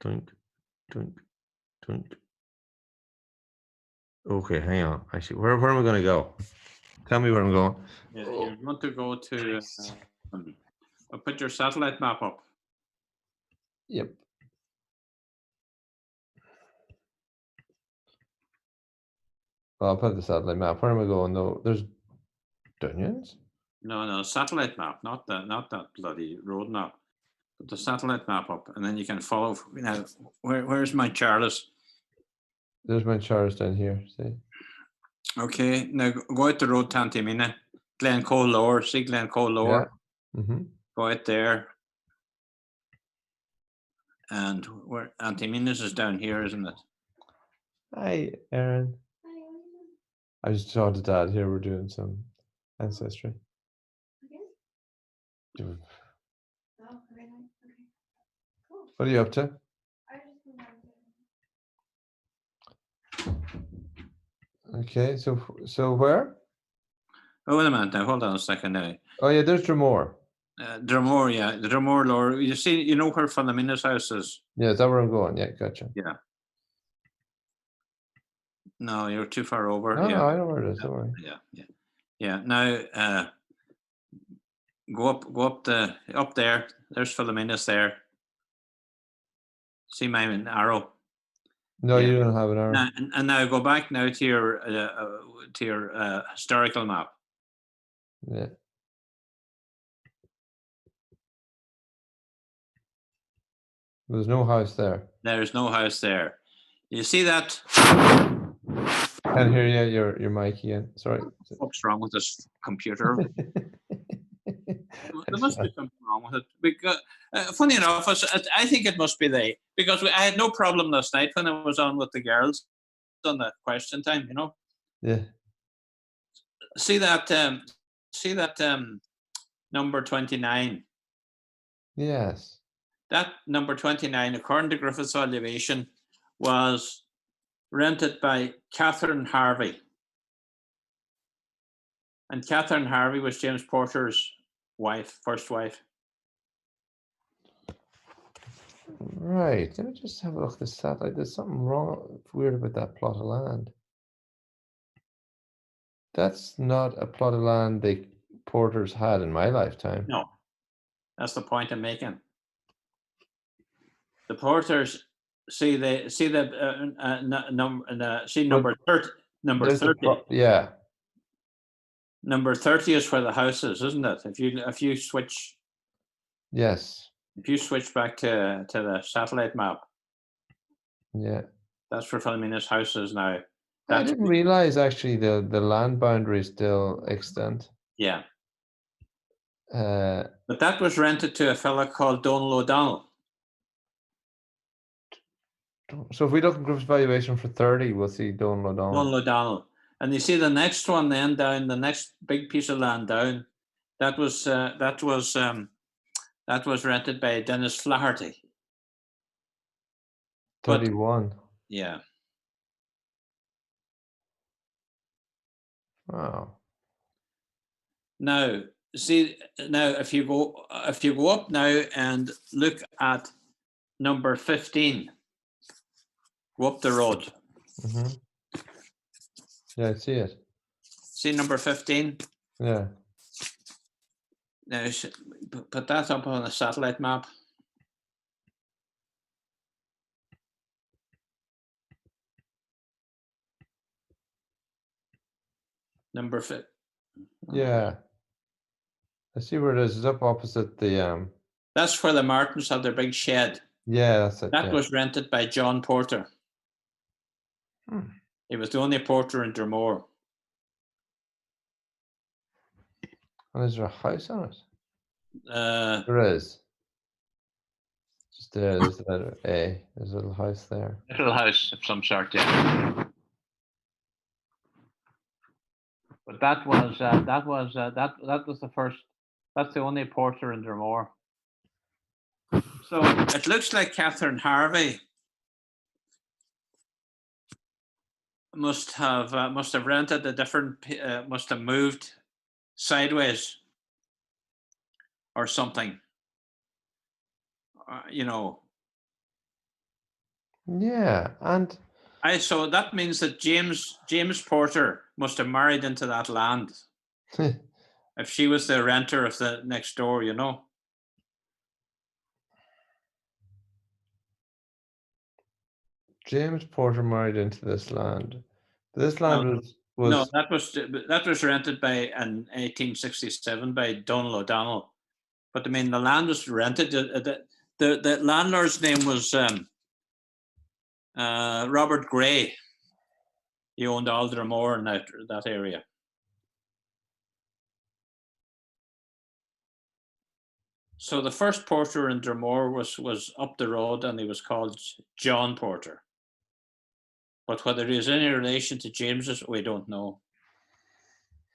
Speaker 1: Dunk, dunk, dunk. Okay, hang on. Actually, where am I going to go? Tell me where I'm going.
Speaker 2: You want to go to. Put your satellite map up.
Speaker 1: Yep. Well, I'll put the satellite map. Where am I going though? There's Dungeons?
Speaker 2: No, satellite map, not that bloody road map. Put the satellite map up, and then you can follow. Now, where's my Charles?
Speaker 1: There's my Charles down here. See?
Speaker 2: Okay, now go out the road to Antimina, Glencoe Lower. See Glencoe Lower?
Speaker 1: Yeah. Mm-hmm.
Speaker 2: Go out there. And where Antimina's is down here, isn't it?
Speaker 1: Hi, Aaron. I just talked to Dad here. We're doing some ancestry.
Speaker 3: Okay. Oh, very nice. Okay. Cool.
Speaker 1: What are you up to?
Speaker 3: I just went down to.
Speaker 1: Okay, so where?
Speaker 2: Oh, wait a minute now. Hold on a second now.
Speaker 1: Oh yeah, there's Dromoe.
Speaker 2: Dromoe, yeah, the Dromoe Lower. You see, you know where Philomena's house is?
Speaker 1: Yeah, is that where I'm going? Yeah, gotcha.
Speaker 2: Yeah. No, you're too far over.
Speaker 1: No,
Speaker 2: Yeah.
Speaker 1: no, I know where it is. Don't worry.
Speaker 2: Yeah. Now, go up there. There's Philomena's there. See my arrow?
Speaker 1: No,
Speaker 2: Yeah.
Speaker 1: you don't have an arrow.
Speaker 2: Now, and now go back now to your historical map.
Speaker 1: Yeah. There's no house there.
Speaker 2: There's no house there. You see that?
Speaker 1: Can't hear you. Your mic again. Sorry.
Speaker 2: What's wrong with this computer? There must be something wrong with it. Because, funny enough, I think it must be because I had no problem last night when I was on with the girls on the question time. You know.
Speaker 1: Yeah.
Speaker 2: See that number 29.
Speaker 1: Yes.
Speaker 2: That number 29, according to Griffith's valuation, was rented by Catherine Harvey. And Catherine Harvey was James Porter's wife, first wife.
Speaker 1: Right. Let me just have a look at the satellite. There's something wrong, weird about that plot of land. That's not a plot of land the Porters had in my lifetime.
Speaker 2: No, that's the point I'm making. The Porters see number 30. Number 30.
Speaker 1: Yeah.
Speaker 2: Number 30 is where the house is, isn't it? If you switch.
Speaker 1: Yes.
Speaker 2: If you switch back to the satellite map.
Speaker 1: Yeah.
Speaker 2: That's where Philomena's house is now.
Speaker 1: I didn't realize actually the land boundaries still extend.
Speaker 2: Yeah. But that was rented to a fella called Donald O'Donnell.
Speaker 1: So if we look at Griffith's valuation for 30, we'll see Donald O'Donnell.
Speaker 2: Donald O'Donnell. And you see the next one then down, the next big piece of land down, that was rented by Dennis Flaherty.
Speaker 1: 31.
Speaker 2: Yeah.
Speaker 1: Wow.
Speaker 2: Now, see, if you go up now and look at number 15, go up the road.
Speaker 1: Mm-hmm. Yeah, I see it.
Speaker 2: See number 15?
Speaker 1: Yeah.
Speaker 2: Now, put that up on a satellite map. Number 5.
Speaker 1: Yeah. I see where it is. It's up opposite the
Speaker 2: That's where the Martins have their big shed.
Speaker 1: Yeah, that's it.
Speaker 2: That was rented by John Porter. He was the only porter in Dromoe.
Speaker 1: And is there a house on it? There is. Just there, there's the letter A. There's a little house there.
Speaker 2: Little house of some sort, yeah. But that was the first. That's the only porter in Dromoe. So it looks like Catherine Harvey must have rented a different. Must have moved sideways or something.
Speaker 1: Yeah, and
Speaker 2: So that means that James Porter must have married into that land. If she was the renter of the next door, you know.
Speaker 1: James Porter married into this land. This land
Speaker 2: No,
Speaker 1: was
Speaker 2: that was rented by in 1867 by Donald O'Donnell. But I mean, the land was rented. The landlord's name was Robert Gray. He owned all Dromoe in that area. So the first porter in Dromoe was up the road, and he was called John Porter. But whether he was any relation to James's, we don't know.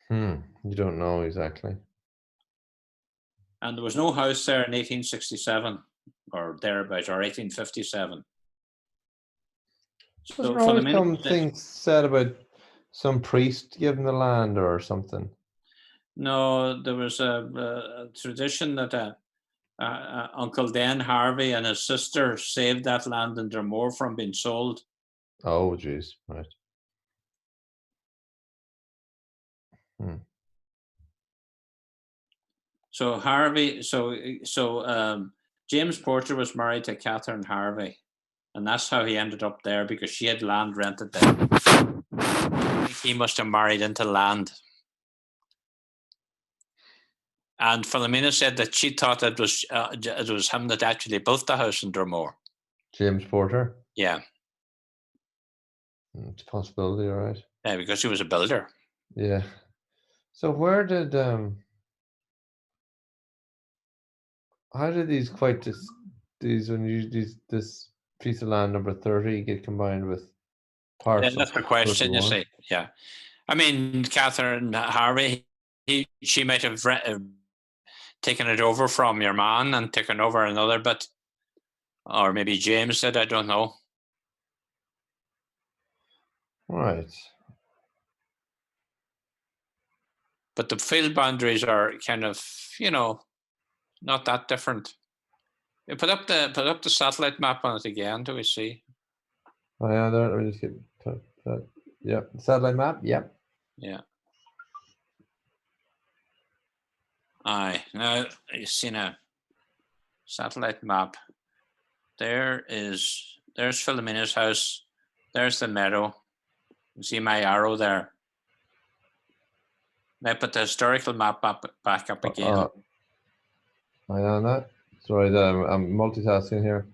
Speaker 1: you don't know exactly.
Speaker 2: And there was no house there in 1867 or thereabouts, or 1857.
Speaker 1: Wasn't
Speaker 2: So
Speaker 1: there
Speaker 2: for the
Speaker 1: always
Speaker 2: minute,
Speaker 1: some things said about some priest giving the land or something?
Speaker 2: no, there was a tradition that Uncle Dan Harvey and his sister saved that land in Dromoe from being sold.
Speaker 1: Oh, geez, right.
Speaker 2: So Harvey, James Porter was married to Catherine Harvey, and that's how he ended up there, because she had land rented there. I think he must have married into land. And Philomena said that she thought it was him that actually built the house in Dromoe.
Speaker 1: James Porter?
Speaker 2: Yeah.
Speaker 1: It's a possibility, all right.
Speaker 2: Yeah, because he was a builder.
Speaker 1: Yeah. So where did how did these this piece of land number 30 get combined with parts
Speaker 2: That's
Speaker 1: of
Speaker 2: the question, you
Speaker 1: 31?
Speaker 2: see. Yeah. I mean, Catherine Harvey, she might have taken it over from your man and taken over another bit. Or maybe James did, I don't know.
Speaker 1: Right.
Speaker 2: But the field boundaries are kind of, not that different. You put up the satellite map on it again, do we see?
Speaker 1: Oh yeah, there, let me just get that. Yep. Satellite map, yep.
Speaker 2: Yeah. Aye. Now you see now. Satellite map. There's Philomena's house. There's the meadow. You see my arrow there. Now put the historical map back up again.
Speaker 1: I on that. Sorry, I'm multitasking here.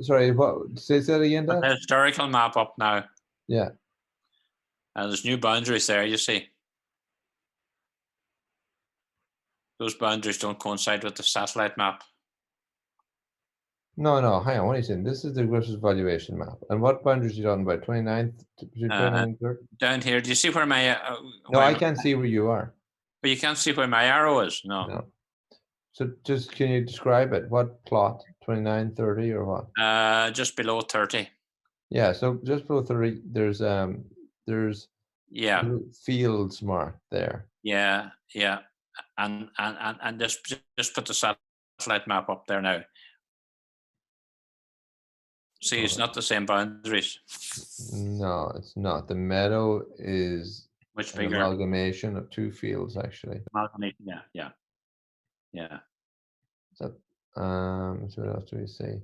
Speaker 1: Sorry, what? Say that again,
Speaker 2: Put the
Speaker 1: Dad?
Speaker 2: historical map up now.
Speaker 1: Yeah.
Speaker 2: And there's new boundaries there, you see. Those boundaries don't coincide with the satellite map.
Speaker 1: No, hang on. What are you saying? This is the gross valuation map. And what boundaries are you talking about? 29th? Between 29th and 30th?
Speaker 2: Down here, do you see where my...
Speaker 1: No, I can't see where you are.
Speaker 2: But you can't see where my arrow is, no.
Speaker 1: No. So just, can you describe it? What plot? 29, 30 or what?
Speaker 2: Just below 30.
Speaker 1: Yeah, so just below 30, there's
Speaker 2: Yeah.
Speaker 1: fields marked there.
Speaker 2: Yeah. And just put the satellite map up there now. See, it's not the same boundaries.
Speaker 1: No, it's not. The meadow is
Speaker 2: Much
Speaker 1: an
Speaker 2: bigger.
Speaker 1: amalgamation of two fields, actually.
Speaker 2: Amalgamation, yeah.
Speaker 1: So what else do we see?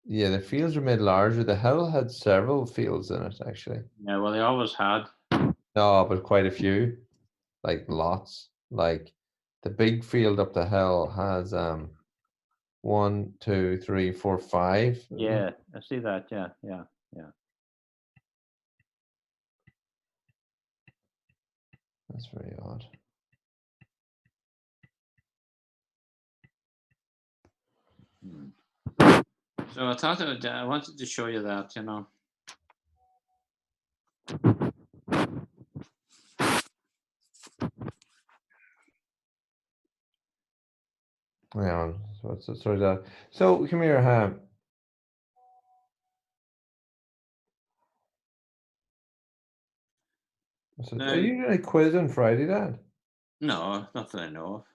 Speaker 1: Yeah, the fields were made larger. The hill had several fields in it, actually.
Speaker 2: Yeah, well, they always had.
Speaker 1: No, but quite a few, like lots. Like the big field up the hill has 1, 2, 3, 4, 5.
Speaker 2: Yeah, I see that. Yeah.
Speaker 1: That's very odd.
Speaker 2: So I thought I wanted to show you that,
Speaker 1: Yeah, so sorry that. So come here, So,
Speaker 2: Now,
Speaker 1: are you doing a quiz on Friday, Dad?
Speaker 2: no, not that I know of.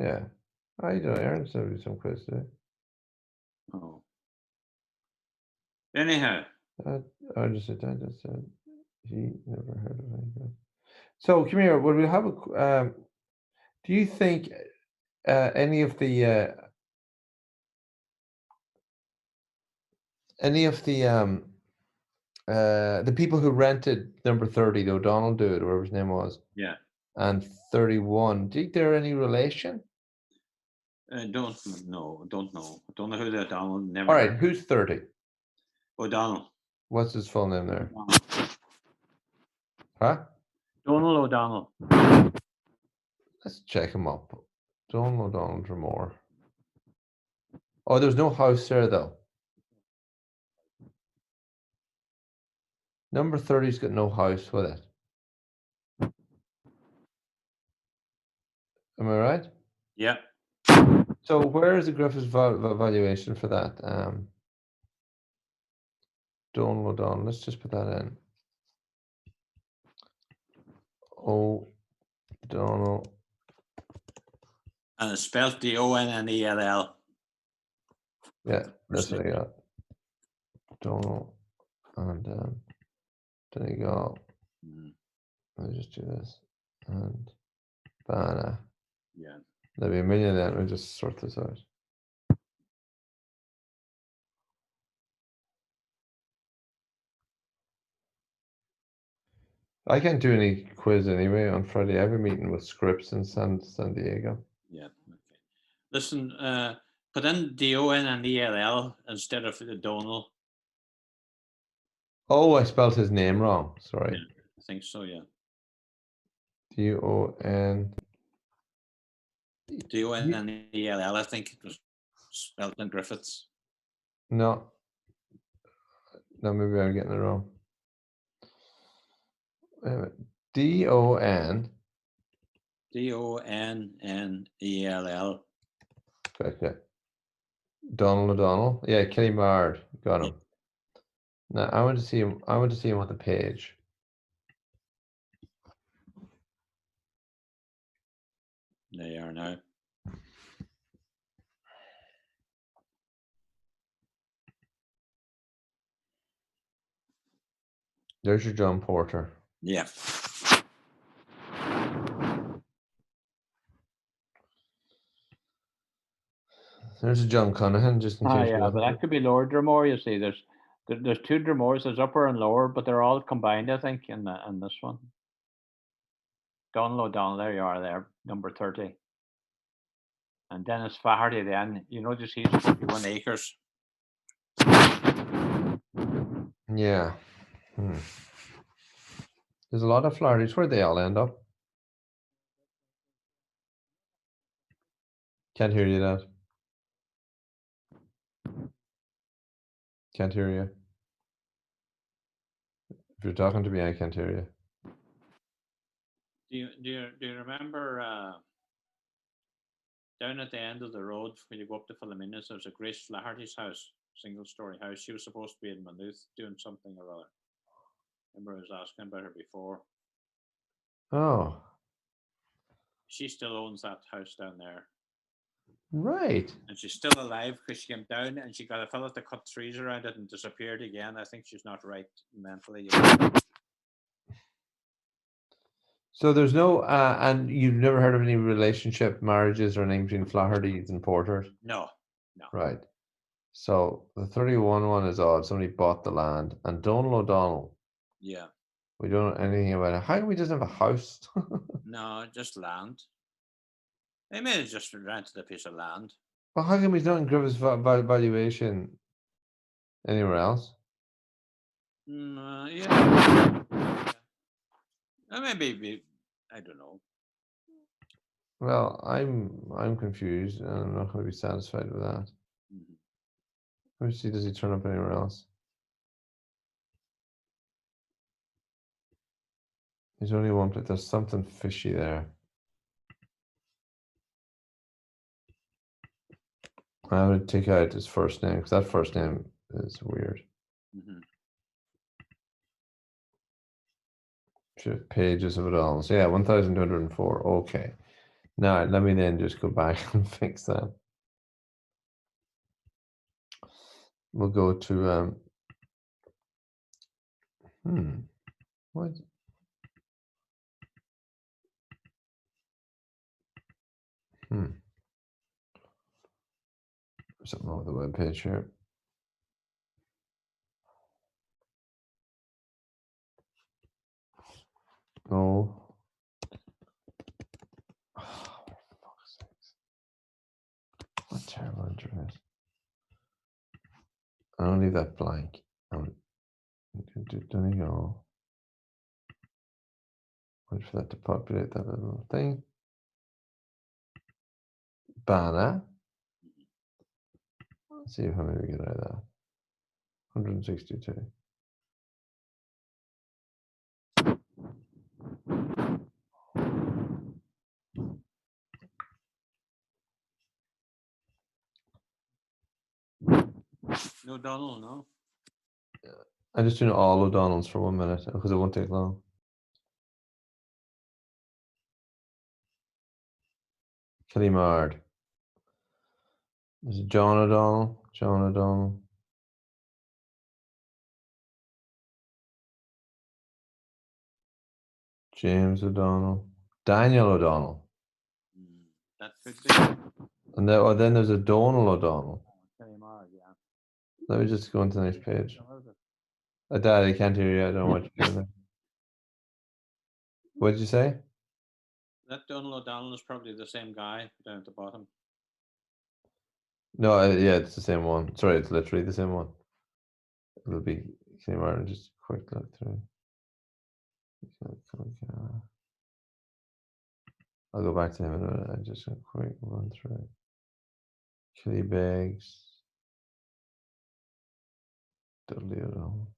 Speaker 1: Yeah. I don't know. Aaron's going to do some quiz today.
Speaker 2: Oh. Anyhow.
Speaker 1: I just said that. Just said he never heard of anything. So come here. Will we have a? Do you think any of the people who rented number 30, the O'Donnell dude, whatever his name was,
Speaker 2: Yeah.
Speaker 1: and 31, do you think they're any relation?
Speaker 2: Don't know. Don't know. Don't know who the O'Donnell. Never.
Speaker 1: All right, who's 30?
Speaker 2: O'Donnell.
Speaker 1: What's his full name there?
Speaker 2: O'Donnell.
Speaker 1: Huh?
Speaker 2: Donald O'Donnell.
Speaker 1: Let's check him up. Donald O'Donnell Dromoe. Oh, there's no house there though. Number 30's got no house with it. Am I right?
Speaker 2: Yeah.
Speaker 1: So where is the Griffiths valuation for that? Donald O'Donnell. Let's just put that in. O'Donnell.
Speaker 2: And it's spelled Donnell.
Speaker 1: Yeah, that's what I got. Donald. And then you go. Let me just do this. And Banna.
Speaker 2: Yeah.
Speaker 1: There'll be a million then. We'll just sort this out. I can't do any quiz anyway on Friday. I have a meeting with Scripps in San Diego.
Speaker 2: Yeah. Okay. Listen, put in Donnell instead of the Donald.
Speaker 1: Oh, I spelled his name wrong. Sorry.
Speaker 2: Yeah, I think so. Yeah.
Speaker 1: Don.
Speaker 2: Donnell. I think it was spelled in Griffiths.
Speaker 1: No. No, maybe I'm getting it wrong. Wait a minute. Don.
Speaker 2: Donnell.
Speaker 1: Okay. Donald O'Donnell. Yeah, Kelly Mard. Got him. Now I want to see him. I want to see him on the page.
Speaker 2: There you are now.
Speaker 1: There's your John Porter.
Speaker 2: Yeah.
Speaker 1: There's a John Connaghan, just in case.
Speaker 2: Yeah, but that could be Lower Dromoe. You see, there's two Dromoes. There's upper and lower, but they're all combined, I think, in this one. Donald O'Donnell, there you are, there, number 30. And Dennis Flaherty, then, you notice he's 41 acres.
Speaker 1: Yeah. There's a lot of Flahertys. Where'd they all end up? Can't hear you, Dad. Can't hear you. If you're talking to me, I can't hear you.
Speaker 2: Do you remember down at the end of the road when you go up to Philomena's, there's a Grace Flaherty's house, single-story house. She was supposed to be in Maynooth doing something or other. Remember I was asking about her before.
Speaker 1: Oh.
Speaker 2: She still owns that house down there.
Speaker 1: Right.
Speaker 2: And she's still alive because she came down and she got a fella to cut trees around it and disappeared again. I think she's not right mentally.
Speaker 1: So there's no, and you've never heard of any relationship, marriages, or anything between Flahertys and Porters?
Speaker 2: No.
Speaker 1: Right. So the 31 one is odd. Somebody bought the land. And Donald O'Donnell.
Speaker 2: Yeah.
Speaker 1: We don't know anything about it. How come he doesn't have a house?
Speaker 2: No, just land. They may have just rented a piece of land.
Speaker 1: Well, how come he's not in Griffiths valuation anywhere else?
Speaker 2: Yeah. Maybe, I don't know.
Speaker 1: Well, I'm confused, and I'm not going to be satisfied with that. Let me see, does he turn up anywhere else? There's only one place. There's something fishy there. I would take out his first name, because that first name is weird. Pages of it all. So yeah, 1,204. Okay. No, let me then just go back and fix that. We'll go to what? There's something wrong with the web page here. No. Oh, for fuck's sakes. What terrible internet. I'll leave that blank. Don't you go. Wait for that to populate that little thing. Banner. Let's see how many we get out of that. 162.
Speaker 2: No Donald, no.
Speaker 1: I'm just doing all O'Donnell's for 1 minute because it won't take long. Killimard. Is it John O'Donnell? John O'Donnell. James O'Donnell. Daniel O'Donnell.
Speaker 2: That could be.
Speaker 1: And then there's a Donald O'Donnell.
Speaker 2: Yeah.
Speaker 1: Let me just go into the next page. Dad, I can't hear you. I don't know what you're doing there. What did you say?
Speaker 2: That Donald O'Donnell is probably the same guy down at the bottom.
Speaker 1: No, yeah, it's the same one. Sorry, it's literally the same one. It'll be Killimard. Just a quick look through. I'll go back to him in a minute. I just a quick run through. Killybegs. Dudley O'Donnell.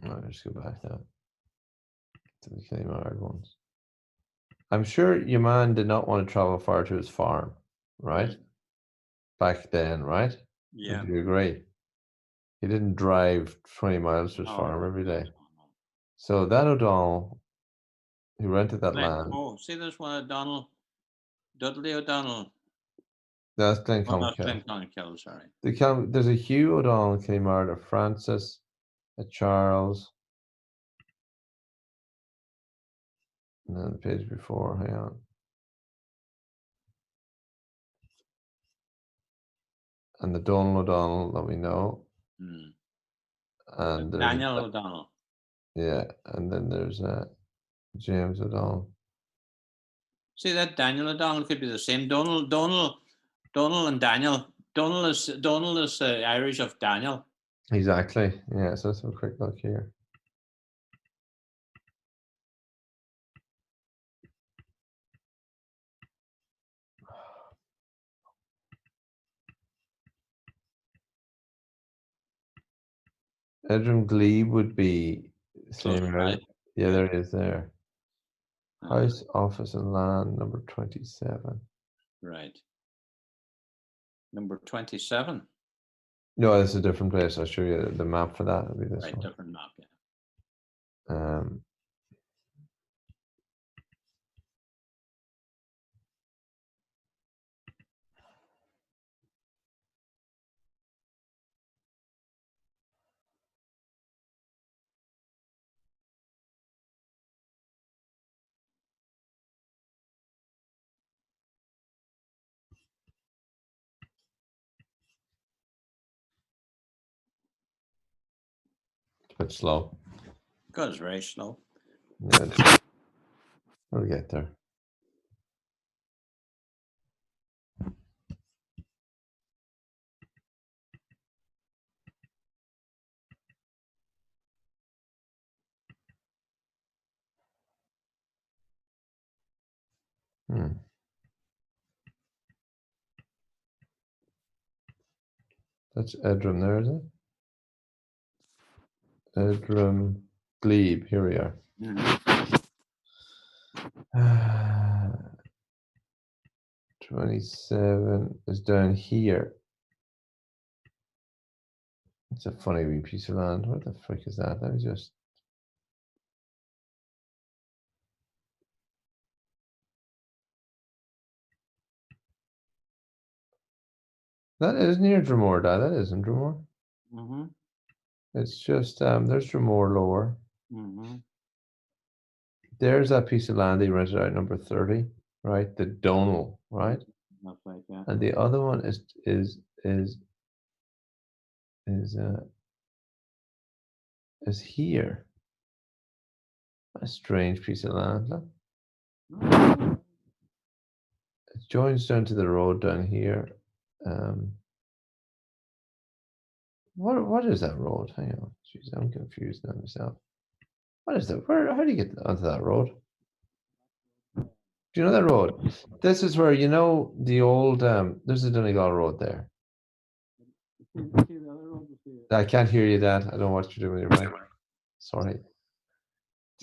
Speaker 1: I'll just go back now to the Killimard ones. I'm sure your man did not want to travel far to his farm, right? Back then, right?
Speaker 2: Yeah.
Speaker 1: Would you agree? He didn't drive 20 miles to his
Speaker 2: Oh,
Speaker 1: farm every day.
Speaker 2: no.
Speaker 1: So that O'Donnell, who rented that
Speaker 2: Like,
Speaker 1: land,
Speaker 2: oh, see this one, O'Donnell, Dudley O'Donnell.
Speaker 1: that's
Speaker 2: Oh,
Speaker 1: Glencoe.
Speaker 2: not Glencoe, sorry.
Speaker 1: There's a Hugh O'Donnell, Killimard, a Francis, a Charles, and then the page before, hang on. And the Donald O'Donnell that we know. And there's
Speaker 2: Daniel O'Donnell.
Speaker 1: Yeah, and then there's James O'Donnell.
Speaker 2: See that Daniel O'Donnell could be the same. Donald and Daniel. Donald is Irish of Daniel.
Speaker 1: Exactly. Yeah, so let's have a quick look here. Edrum Glebe would be same
Speaker 2: Close
Speaker 1: area.
Speaker 2: by.
Speaker 1: Yeah, there it is there.
Speaker 2: Uh,
Speaker 1: House, office, and land, number 27.
Speaker 2: Right. Number 27.
Speaker 1: No, it's a different place. I'll show you the map for that. It'll be this
Speaker 2: Right,
Speaker 1: one.
Speaker 2: different map, yeah.
Speaker 1: It's a bit slow.
Speaker 2: Goes very slow.
Speaker 1: Yeah, we'll get there. That's Edrum there, is it? Edrum Glebe, here we are. 27 is down here. It's a funny wee piece of land. What the frick is that? Let me just. That is near Dromore, Dad. That isn't Dromore.
Speaker 2: Mm-hmm.
Speaker 1: It's just there's Dromore lower.
Speaker 2: Mm-hmm.
Speaker 1: There's that piece of land they rented out, number 30, right? The Donal, right?
Speaker 2: That's right, yeah.
Speaker 1: And the other one is here. A strange piece of land. Look. It joins down to the road down here. What is that road? Hang on. Jeez, I'm confused now myself. What is that? How do you get onto that road? Do you know that road? This is where you know the old there's a Donegal road there. I can't hear you, Dad. I don't know what you're doing with your mic. Sorry. Do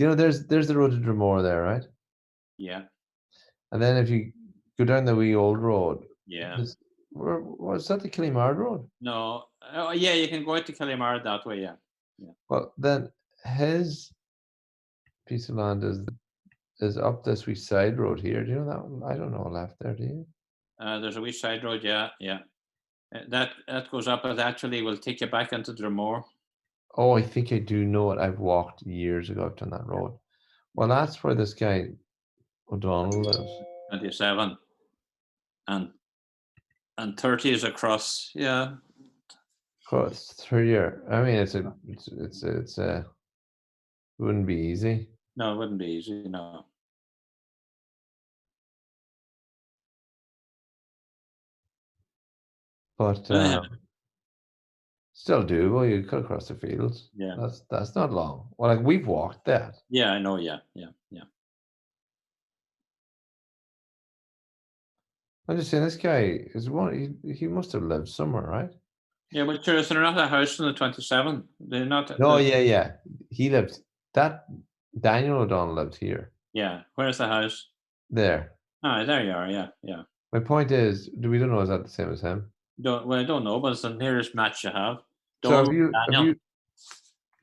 Speaker 1: you know there's the road to Dromore there, right?
Speaker 2: Yeah,
Speaker 1: And then if you go down the wee old road,
Speaker 2: yeah.
Speaker 1: was that the Killimard road?
Speaker 2: No, oh, yeah, you can go out to Killimard that way, yeah.
Speaker 1: Well, then his piece of land is up this wee side road here. Do you know that one? I don't know left there, do you?
Speaker 2: There's a wee side road, yeah, yeah. That goes up, it actually will take you back into Dromore.
Speaker 1: Oh, I think I do know it. I've walked years ago up on that road. Well, that's where this guy O'Donnell lives.
Speaker 2: 27 and 30 is across, yeah.
Speaker 1: Across through here. I mean, it's it wouldn't be easy.
Speaker 2: No, it wouldn't be easy, no.
Speaker 1: But
Speaker 2: Anyhow,
Speaker 1: still doable. You cut across the fields.
Speaker 2: yeah,
Speaker 1: That's not long. Well, like we've walked that.
Speaker 2: yeah, I know, yeah.
Speaker 1: I'm just saying this guy is one. He must have lived somewhere, right?
Speaker 2: Yeah, but sure, is there not a house in the 27? They're not.
Speaker 1: No, yeah. He lived that. Daniel O'Donnell lived here.
Speaker 2: Yeah, where's the house?
Speaker 1: There.
Speaker 2: Ah, there you are. Yeah.
Speaker 1: My point is, we don't know is that the same as him?
Speaker 2: I don't know, but it's the nearest match you have.
Speaker 1: So have
Speaker 2: Daniel.
Speaker 1: you?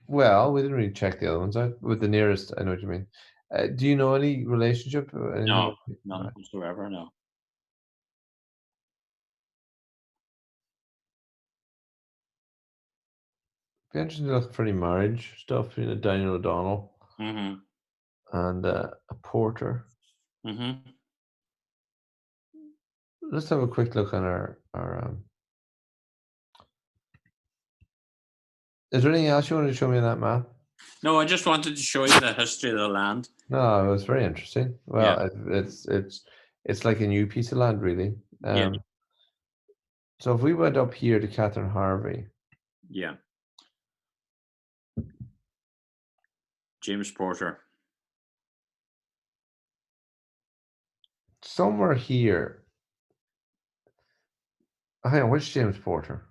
Speaker 1: Well, we didn't really check the other ones out. With the nearest, I know what you mean. Do you know any relationship? Or anything?
Speaker 2: No, none
Speaker 1: Right.
Speaker 2: whatsoever. No.
Speaker 1: Be interesting to look for any marriage stuff between Daniel O'Donnell
Speaker 2: Mm-hmm.
Speaker 1: and a Porter.
Speaker 2: Mm-hmm.
Speaker 1: Let's have a quick look on our. Is there anything else you wanted to show me on that map?
Speaker 2: No, I just wanted to show you the history of the land.
Speaker 1: No, it was very interesting. Well, it's like a new piece of land, really.
Speaker 2: Yeah.
Speaker 1: So if we went up here to Catherine Harvey,
Speaker 2: Yeah. James Porter.
Speaker 1: somewhere here. Hang on, which James Porter?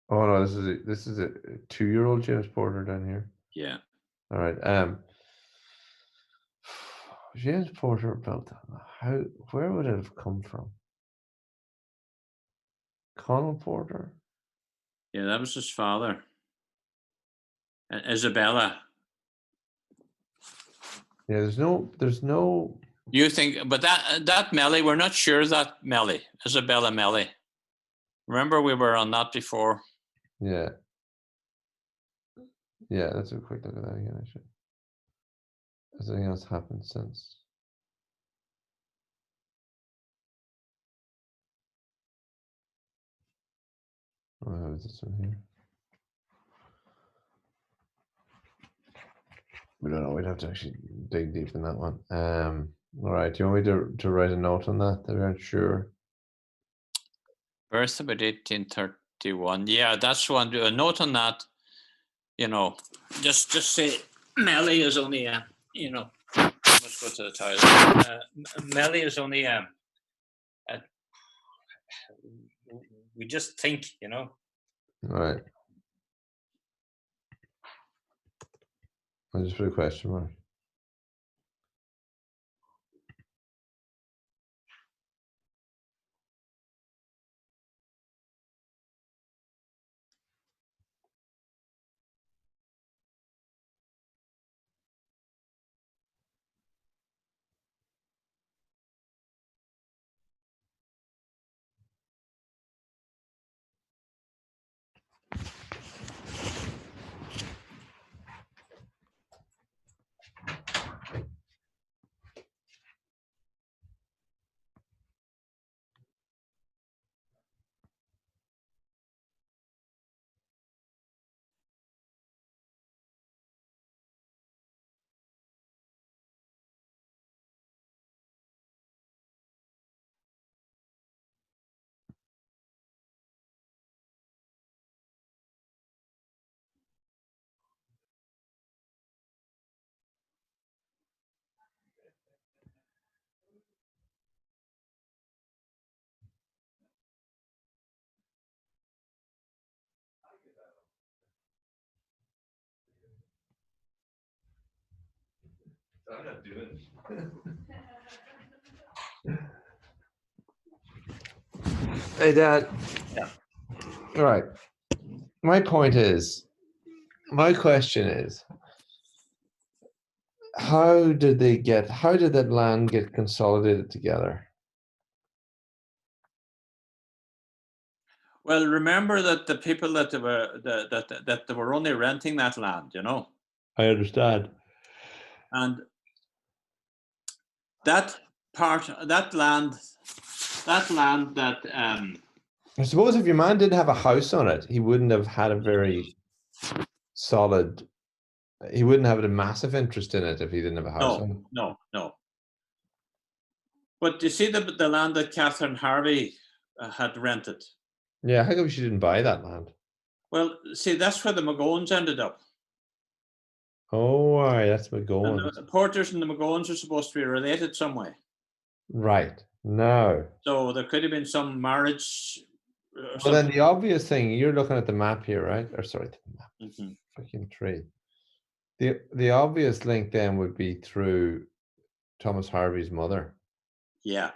Speaker 1: Oh no, this is a 2-year-old James Porter down here.
Speaker 2: Yeah.
Speaker 1: All right. James Porter built how? Where would it have come from? Connell Porter.
Speaker 2: Yeah, that was his father. Isabella.
Speaker 1: Yeah, there's no.
Speaker 2: You think, but that Melly, we're not sure that Melly, Isabella Melly. Remember, we were on that before.
Speaker 1: Yeah. Yeah, let's have a quick look at that again. Actually, has anything else happened since? Oh, is this one here? We don't know. We'd have to actually dig deep in that one. All right. Do you want me to write a note on that? That we aren't sure.
Speaker 2: Birth about 1831. Yeah, that's one. Do a note on that. You know, just say Melly is only let's go to the toilet. Melly is only we just think,
Speaker 1: All right. I'll just put a question mark. I'm not doing it. Hey, Dad.
Speaker 2: Yeah.
Speaker 1: All right. My question is, how did that land get consolidated together?
Speaker 2: Well, remember that the people that they were only renting that land, you know,
Speaker 1: I understand.
Speaker 2: and that land that
Speaker 1: I suppose if your man didn't have a house on it, he wouldn't have had a very solid. He wouldn't have a massive interest in it if he didn't have a house on it.
Speaker 2: no. But you see the land that Catherine Harvey had rented.
Speaker 1: Yeah, how come she didn't buy that land?
Speaker 2: Well, see, that's where the McGohans ended up.
Speaker 1: Oh, aye, that's
Speaker 2: And
Speaker 1: McGowan.
Speaker 2: the Porters and the McGohans are supposed to be related some way.
Speaker 1: Right. No.
Speaker 2: So there could have been some marriage.
Speaker 1: Well, then the obvious thing, you're looking at the map here, right? Or sorry, the map.
Speaker 2: Mhm.
Speaker 1: Freaking tree. The obvious link then would be through Thomas Harvey's mother.
Speaker 2: Yeah,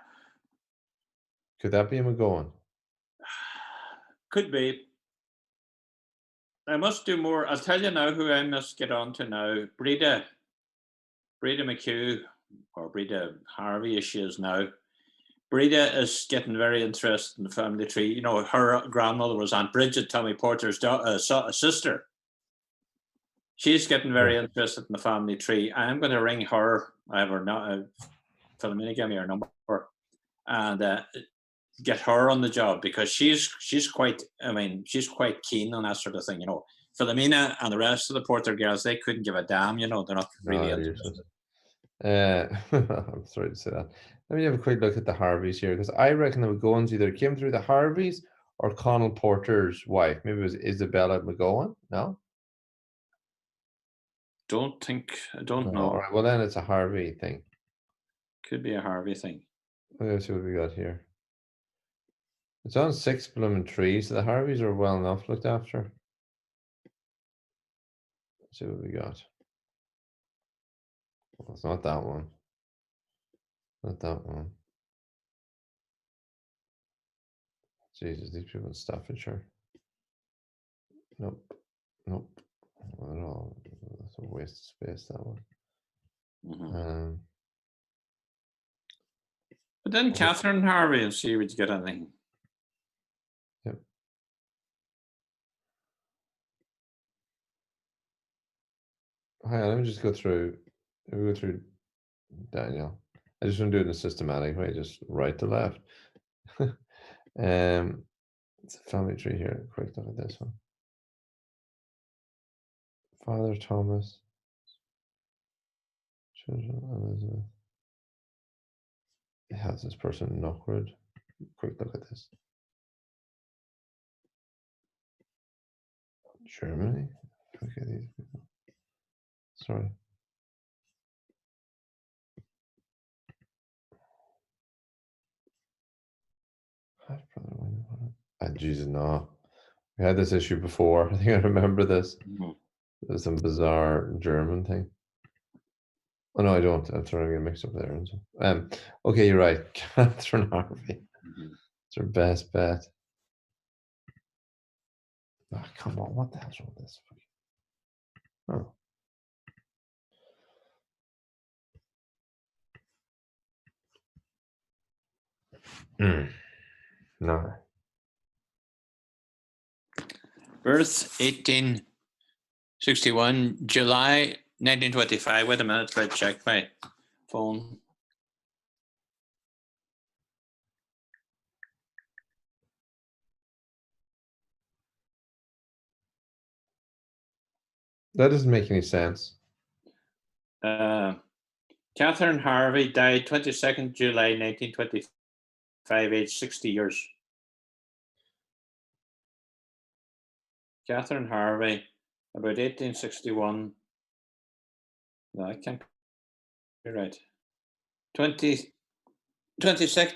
Speaker 1: Could that be a McGowan?
Speaker 2: could be. I must do more. I'll tell you now who I must get on to now. Breda McHugh, or Breda Harvey as she is now. Breda is getting very interested in the family tree. You know, her grandmother was Aunt Bridget, Tommy Porter's sister. She's getting very interested in the family tree. I'm going to ring her. I have her now. Philomena gave me her number, and get her on the job, because she's quite. I mean, she's quite keen on that sort of thing. You know, Philomena and the rest of the Porter girls, they couldn't give a damn. You know, they're not really interested.
Speaker 1: I'm sorry to say that. Let me have a quick look at the Harveys here, because I reckon the McGowans either came through the Harveys or Connell Porter's wife. Maybe it was Isabella McGowan. No.
Speaker 2: I don't know.
Speaker 1: All right. Well, then it's a Harvey thing.
Speaker 2: Could be a Harvey thing.
Speaker 1: Let's see what we got here. It's on 6 blooming trees, so the Harveys are well enough looked after. Let's see what we got. Well, it's not that one. Not that one. Jesus, these people in Staffordshire. Nope. Nope. Not at all. That's a waste of space, that one.
Speaker 2: Mm-hmm. But then Catherine Harvey and see would you get anything.
Speaker 1: Yep. Hang on, let me just go through. Let me go through Daniel. I just want to do it in a systematic way, just right to left. It's a family tree here. Quick look at this one. Father Thomas. Children Elizabeth. It has this person in Knockwood. Quick look at this. Germany. Look at these people. Sorry. Jesus, no. We had this issue before. I think I remember this. There's some bizarre German thing. Oh no, I don't. I'm trying to get mixed up there. Okay, you're right. Catherine Harvey. It's her best bet. Oh, come on, what the hell's wrong with this? Oh. No.
Speaker 2: Birth 1861, July 1925. Wait a minute, I check my phone.
Speaker 1: That doesn't make any sense.
Speaker 2: Catherine Harvey died 22nd July 1925, age 60 years. Catherine Harvey, about 1861. No, I can't be right. 22nd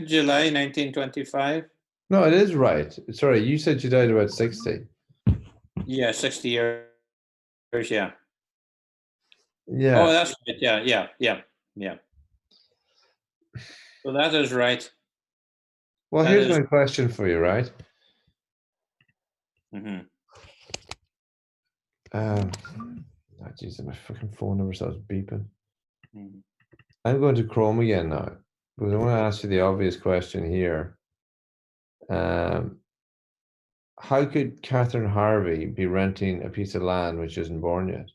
Speaker 2: July 1925.
Speaker 1: No, it is right. Sorry, you said she died about 60.
Speaker 2: Yeah, 60 years, yeah.
Speaker 1: Yeah.
Speaker 2: Oh, that's right. Yeah. So that is right.
Speaker 1: Well,
Speaker 2: That
Speaker 1: here's
Speaker 2: is.
Speaker 1: my question for you, right?
Speaker 2: Mhm.
Speaker 1: Oh, jeez, my fucking phone number starts beeping.
Speaker 2: Mhm.
Speaker 1: I'm going to Chrome again now, because I want to ask you the obvious question here. How could Catherine Harvey be renting a piece of land which isn't born yet?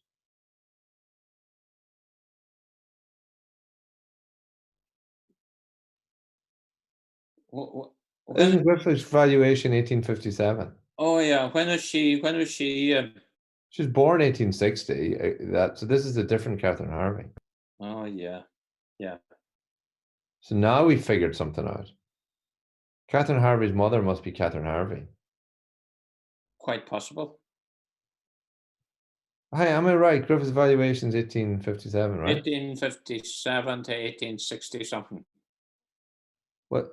Speaker 1: Isn't Griffith's valuation 1857?
Speaker 2: Oh yeah, when was she? When was she?
Speaker 1: She was born 1860. So this is a different Catherine Harvey.
Speaker 2: Oh yeah.
Speaker 1: So now we figured something out. Catherine Harvey's mother must be Catherine Harvey.
Speaker 2: Quite possible.
Speaker 1: Hi, am I right? Griffith's valuation is 1857, right?
Speaker 2: 1857 to 1860 something.
Speaker 1: Well,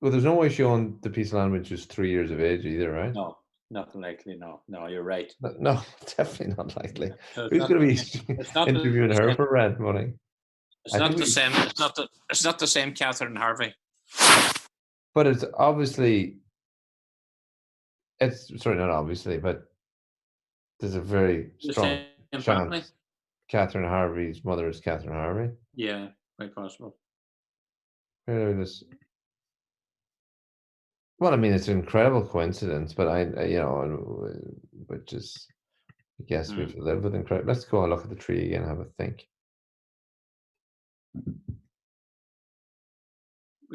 Speaker 1: there's no way she owned the piece of land when she was 3 years of age either, right?
Speaker 2: No, not likely. No, you're right.
Speaker 1: No, definitely not likely.
Speaker 2: So
Speaker 1: Who's going to be
Speaker 2: it's not
Speaker 1: interviewing her for rent money?
Speaker 2: It's not the same. It's not the same Catherine Harvey.
Speaker 1: But it's obviously, sorry, not obviously, but there's a very
Speaker 2: The
Speaker 1: strong
Speaker 2: same family.
Speaker 1: chance Catherine Harvey's mother is Catherine Harvey.
Speaker 2: Yeah, quite possible.
Speaker 1: Well, I mean, it's an incredible coincidence, but which is, I guess we have to live with incredible. Let's go and look at the tree again and have a think.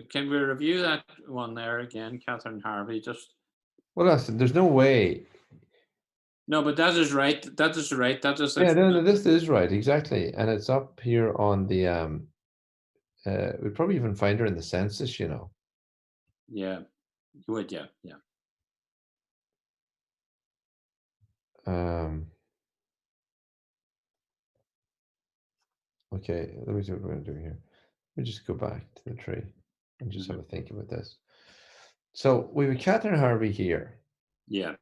Speaker 2: Can we review that one there again, Catherine Harvey? Just
Speaker 1: Well, there's no way.
Speaker 2: no, but that is right. That is right. That is.
Speaker 1: Yeah, no, this is right, exactly, and it's up here on the. We'd probably even find her in the census, you know.
Speaker 2: Yeah, you would. Yeah.
Speaker 1: Okay, let me see what we're going to do here. Let me just go back to the tree and just have a think about this. So we have Catherine Harvey here.
Speaker 2: Yeah.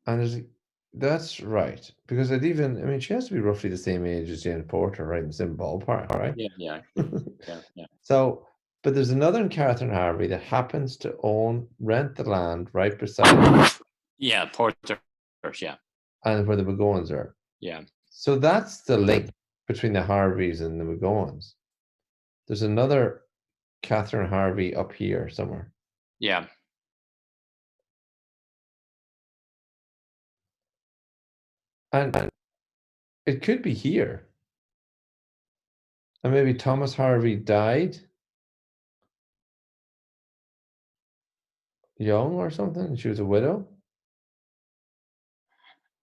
Speaker 1: And that's right, because I mean, she has to be roughly the same age as Jane Porter, right? In the same ballpark, right?
Speaker 2: Yeah.
Speaker 1: So, but there's another Catherine Harvey that happens to rent the land right beside
Speaker 2: Yeah, Porters, yeah.
Speaker 1: And where the McGohans are.
Speaker 2: Yeah.
Speaker 1: So that's the link between the Harveys and the McGohans. There's another Catherine Harvey up here somewhere.
Speaker 2: Yeah.
Speaker 1: And it could be here. And maybe Thomas Harvey died young or something, and she was a widow.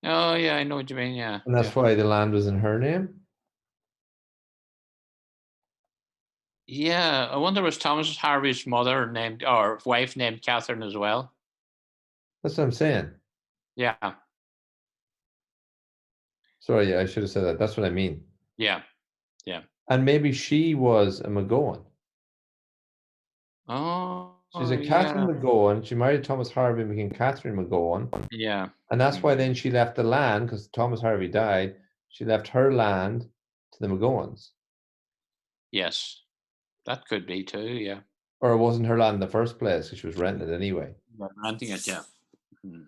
Speaker 2: Oh yeah, I know what you mean. Yeah.
Speaker 1: And that's why the land was in her name.
Speaker 2: Yeah, I wonder was Thomas Harvey's mother named or wife named Catherine as well?
Speaker 1: That's what I'm saying.
Speaker 2: Yeah.
Speaker 1: Sorry, I should have said that. That's what I mean.
Speaker 2: Yeah.
Speaker 1: And maybe she was a McGohan.
Speaker 2: Oh.
Speaker 1: She's a Catherine McGohan. She married Thomas Harvey and became Catherine McGohan.
Speaker 2: Yeah.
Speaker 1: And that's why then she left the land, because Thomas Harvey died. She left her land to the McGohans.
Speaker 2: Yes. That could be too, yeah.
Speaker 1: Or it wasn't her land in the first place, because she was renting it anyway.
Speaker 2: Renting it, yeah.
Speaker 1: Now,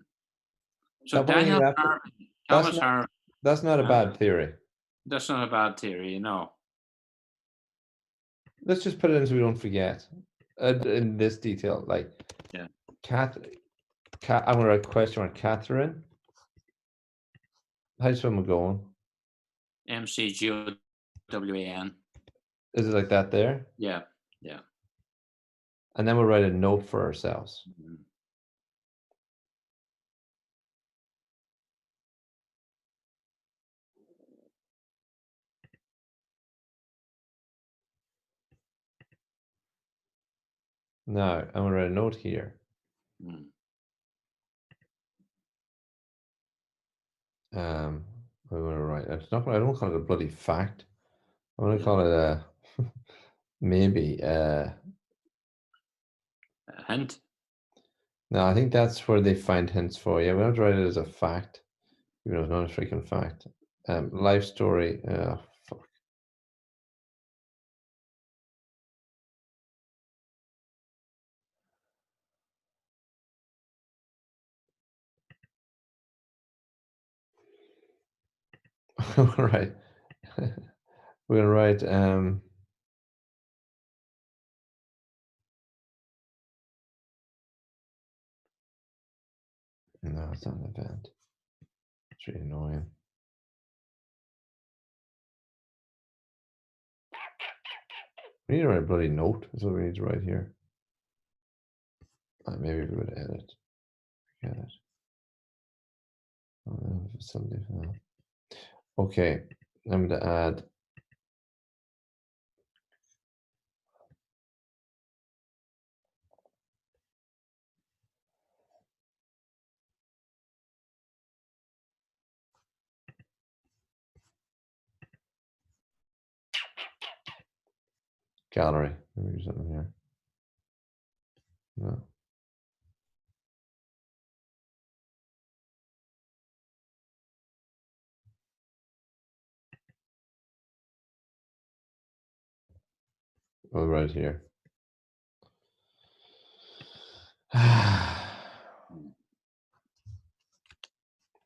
Speaker 2: So Daniel Harvey, Thomas Harvey.
Speaker 1: That's not a bad theory.
Speaker 2: That's not a bad theory, you know.
Speaker 1: Let's just put it in so we don't forget. In this detail, like,
Speaker 2: yeah.
Speaker 1: I'm going to write a question on Catherine. How's someone going?
Speaker 2: MCGOWAN.
Speaker 1: Is it like that there?
Speaker 2: Yeah.
Speaker 1: And then we'll write a note for ourselves. Now, I'm going to write a note here. I'm going to write, I don't call it a bloody fact. I'm going to call it a, maybe a
Speaker 2: hint.
Speaker 1: No, I think that's where they find hints for you. We don't write it as a fact. Even though it's not a freaking fact. Life story. Fuck. All right. We're gonna write. No, it's not an event. It's really annoying. We need to write a bloody note. That's what we need to write here. Maybe we would edit. Forget it. Oh, facility for that. Okay, I'm going to add. Gallery. Let me do something here. No. Oh, right here.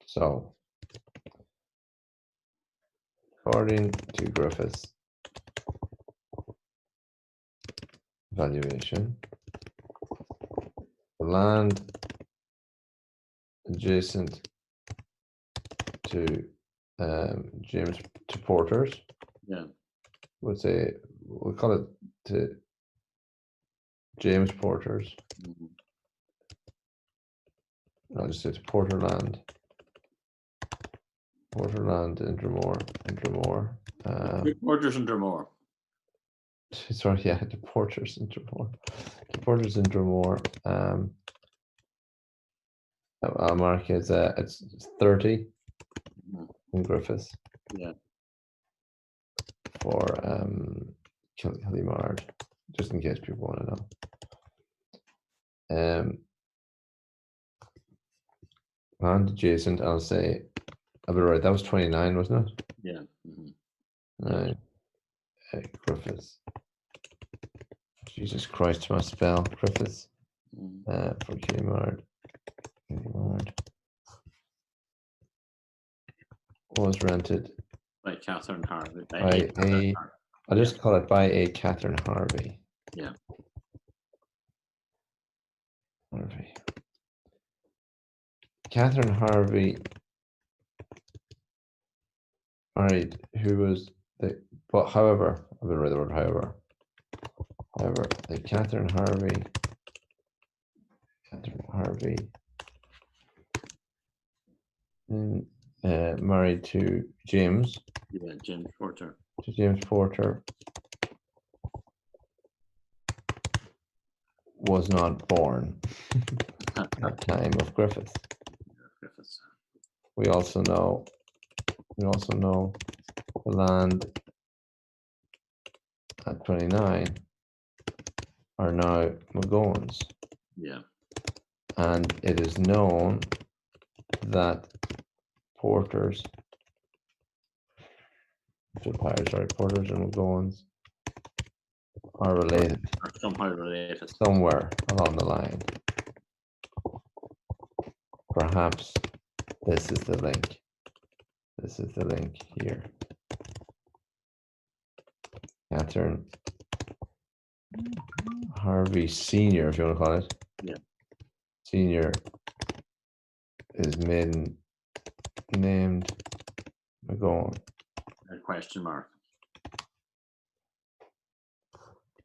Speaker 1: So, according to Griffith's valuation, the land adjacent to James to Porters,
Speaker 2: Yeah.
Speaker 1: would say we'll call it to James Porters.
Speaker 2: Mhm.
Speaker 1: I'll just say to Porterland. Porterland in Dromore.
Speaker 2: Porters and Dromoe.
Speaker 1: Sorry, yeah, the Porters in Dromore. The Porters in Dromore. I'll mark it it's 30
Speaker 2: Mhm.
Speaker 1: in Griffiths.
Speaker 2: Yeah.
Speaker 1: For Killimard, just in case people want to know. Land adjacent, I'll say, I'll be right, that was 29, wasn't it?
Speaker 2: Yeah. Mhm.
Speaker 1: Right. Griffiths. Jesus Christ, my spell. Griffiths.
Speaker 2: Mhm.
Speaker 1: For Killimard. Was rented
Speaker 2: By Catherine Harvey.
Speaker 1: by
Speaker 2: Catherine
Speaker 1: a,
Speaker 2: Harvey.
Speaker 1: I'll just call it by a Catherine Harvey.
Speaker 2: Yeah.
Speaker 1: Harvey. Catherine Harvey, married, who was the, but however, I'll be right the word however. However, the Catherine Harvey married to James.
Speaker 2: Yeah. James Porter.
Speaker 1: To James Porter, was not born at the time of Griffith.
Speaker 2: Griffiths.
Speaker 1: We also know the land at 29 are now McGowan's.
Speaker 2: Yeah.
Speaker 1: And it is known that Porters and McGowan's are related
Speaker 2: Or somehow related.
Speaker 1: somewhere along the line. Perhaps this is the link. This is the link here. Catherine Harvey Senior, if you want to call it.
Speaker 2: Yeah.
Speaker 1: Senior is maiden named McGowan.
Speaker 2: A question mark.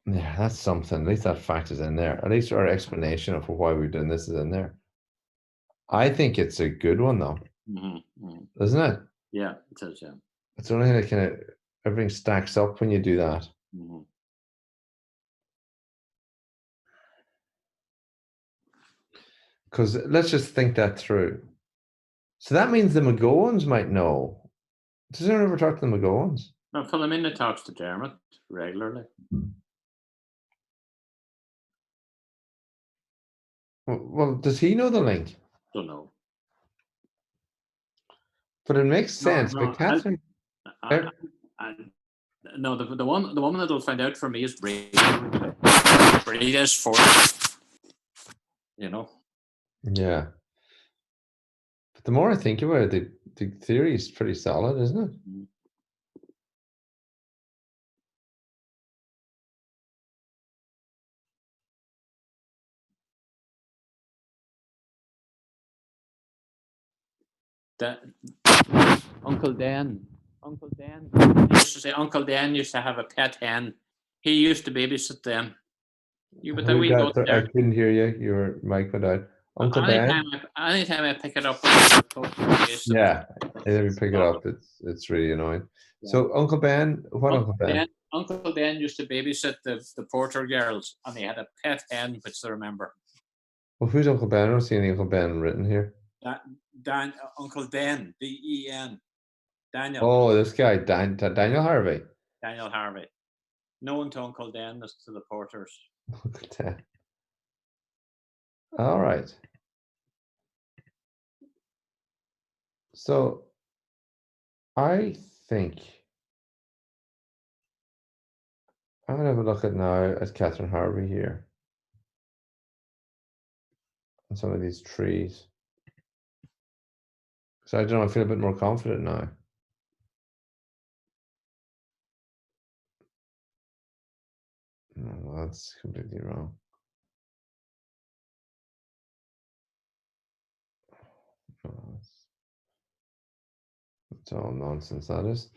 Speaker 1: Yeah, that's something. At least that fact is in there. At least our explanation of why we've done this is in there. I think it's a good one though, isn't it?
Speaker 2: Yeah, it is. Yeah.
Speaker 1: It's the only thing that kind of everything stacks up when you do that. Because let's just think that through. So that means the McGowans might know. Does anyone ever talk to the McGowans?
Speaker 2: No, Philomena talks to Dermot regularly.
Speaker 1: Well, does he know the link?
Speaker 2: Don't know.
Speaker 1: But it makes sense. But Catherine,
Speaker 2: No, the woman that'll find out for me is Rita's fourth. You know.
Speaker 1: yeah. But the more I think about it, the theory is pretty solid, isn't it?
Speaker 2: That Uncle Dan used to say Uncle Dan used to have a pet hen. He used to babysit them. You but
Speaker 1: Who
Speaker 2: we
Speaker 1: got
Speaker 2: go
Speaker 1: I
Speaker 2: there.
Speaker 1: couldn't hear you. Your mic went out. Uncle Dan?
Speaker 2: Anytime I pick it up,
Speaker 1: Yeah, every time you pick it up, it's really annoying.
Speaker 2: Yeah.
Speaker 1: So Uncle Ben, what Uncle Ben?
Speaker 2: Uncle Dan used to babysit the Porter girls, and they had a pet hen, which they remember.
Speaker 1: Well, who's Uncle Ben? I don't see any Uncle Ben written here.
Speaker 2: Uncle Dan, D-E-N, Daniel.
Speaker 1: Oh, this guy, Daniel Harvey.
Speaker 2: Daniel Harvey. Known to Uncle Dan as to the Porters.
Speaker 1: Uncle Dan. All right. So I think I'm gonna have a look at now at Catherine Harvey here. And some of these trees. So I don't know, I feel a bit more confident now. No, that's completely wrong. No, it's all nonsense, that is.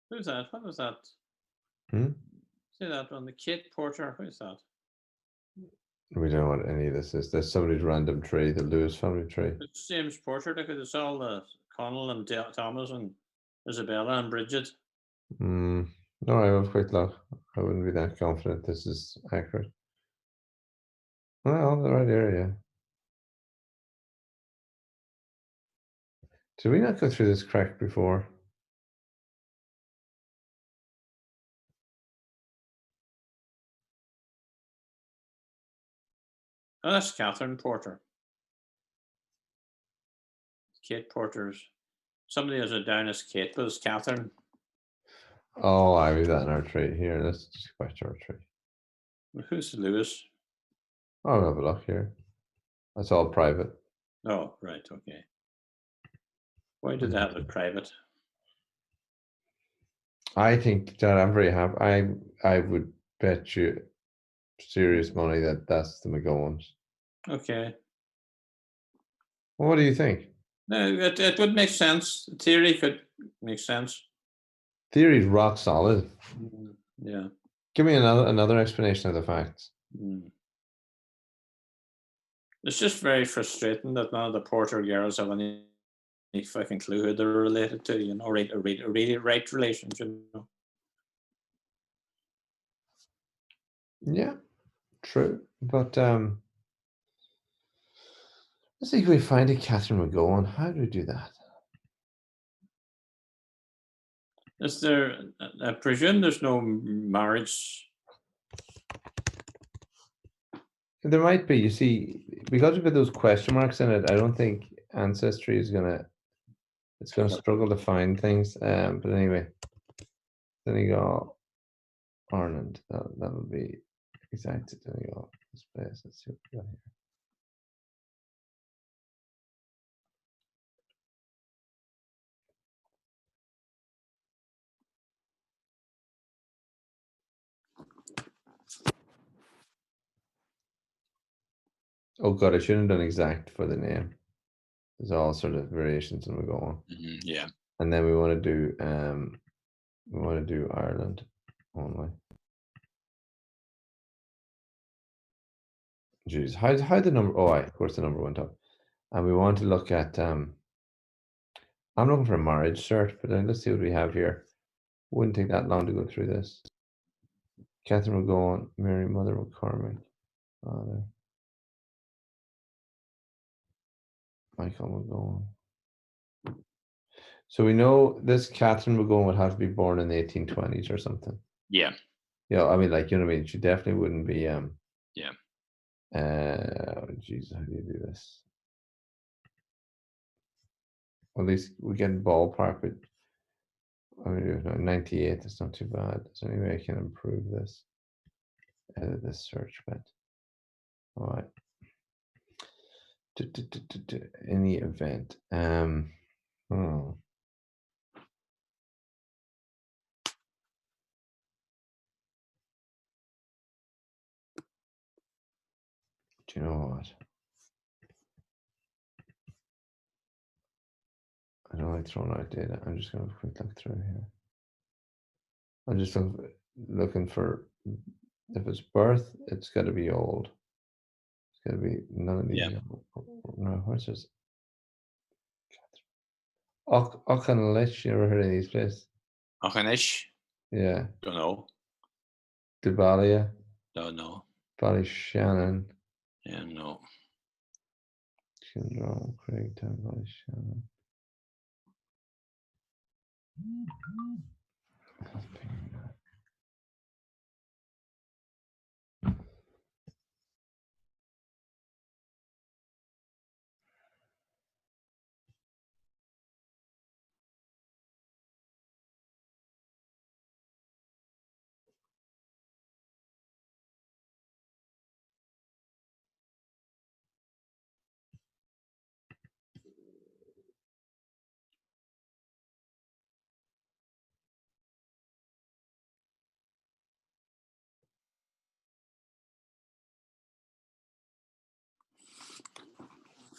Speaker 2: Who's that? What was that? See that one? The Kate Porter. Who's that?
Speaker 1: We don't know what any of this is. There's somebody's random tree, the Lewis family tree.
Speaker 2: It's James Porter, because it's all the Connaghan and Tomas and Isabella and Bridget.
Speaker 1: No, I would quite look. I wouldn't be that confident this is accurate. Well, the right area. Did we not go through this crack before?
Speaker 2: Oh, that's Catherine Porter. Kate Porter's. Somebody has it down as Kate, but it's Catherine.
Speaker 1: Oh, I read that in our tree here. Let's just go back to our tree.
Speaker 2: Who's Lewis?
Speaker 1: I'll have a look here. That's all private.
Speaker 2: Oh, right, okay. Why did they have it private?
Speaker 1: I think that I'm very happy. I would bet you serious money that that's the McGowan's.
Speaker 2: Okay.
Speaker 1: Well, what do you think?
Speaker 2: No, it would make sense. The theory could make sense.
Speaker 1: Theory's rock solid.
Speaker 2: Yeah.
Speaker 1: Give me another explanation of the facts.
Speaker 2: It's just very frustrating that none of the Porter girls have any fucking clue who they're related to, you know, a really right relationship. You know?
Speaker 1: Yeah, true. But let's see if we find a Catherine McGowan. How do we do that?
Speaker 2: Is there? I presume there's no marriage.
Speaker 1: There might be. You see, because we put those question marks in it, I don't think Ancestry is gonna. It's gonna struggle to find things. But anyway, then you go Ireland. That would be exact. Then you go this place. Let's see what we got here. Oh god, I shouldn't have done exact for the name. There's all sort of variations and we go on.
Speaker 2: Yeah.
Speaker 1: And then we want to do Ireland only. Jeez, how the number? Oh, of course the number went up. And we want to look at. I'm looking for a marriage cert, but then let's see what we have here. Wouldn't take that long to go through this. Catherine McGowan, Mary Mother McCormick, father. Michael McGowan. So we know this Catherine McGowan would have to be born in the 1820s or something.
Speaker 2: Yeah.
Speaker 1: Yeah, I mean, like, you know what I mean? She definitely wouldn't be.
Speaker 2: Yeah.
Speaker 1: Jesus, how do you do this? At least we get ballpark, but I mean, 98. That's not too bad. Is there any way I can improve this? Edit this search bit. All right. Any event. Hmm. Do you know what? I don't like throwing out data. I'm just going to quick look through here. I'm just looking for, if it's birth, it's got to be old. It's got to be none of these.
Speaker 2: Yeah.
Speaker 1: No, what's this? Auchinlesh, you ever heard of these places?
Speaker 2: Ochanish?
Speaker 1: Yeah.
Speaker 2: Don't know.
Speaker 1: Dubalia,
Speaker 2: Don't know.
Speaker 1: Ballyshannon,
Speaker 2: Yeah, no.
Speaker 1: Syndrome, Craigtown, Ballyshannon.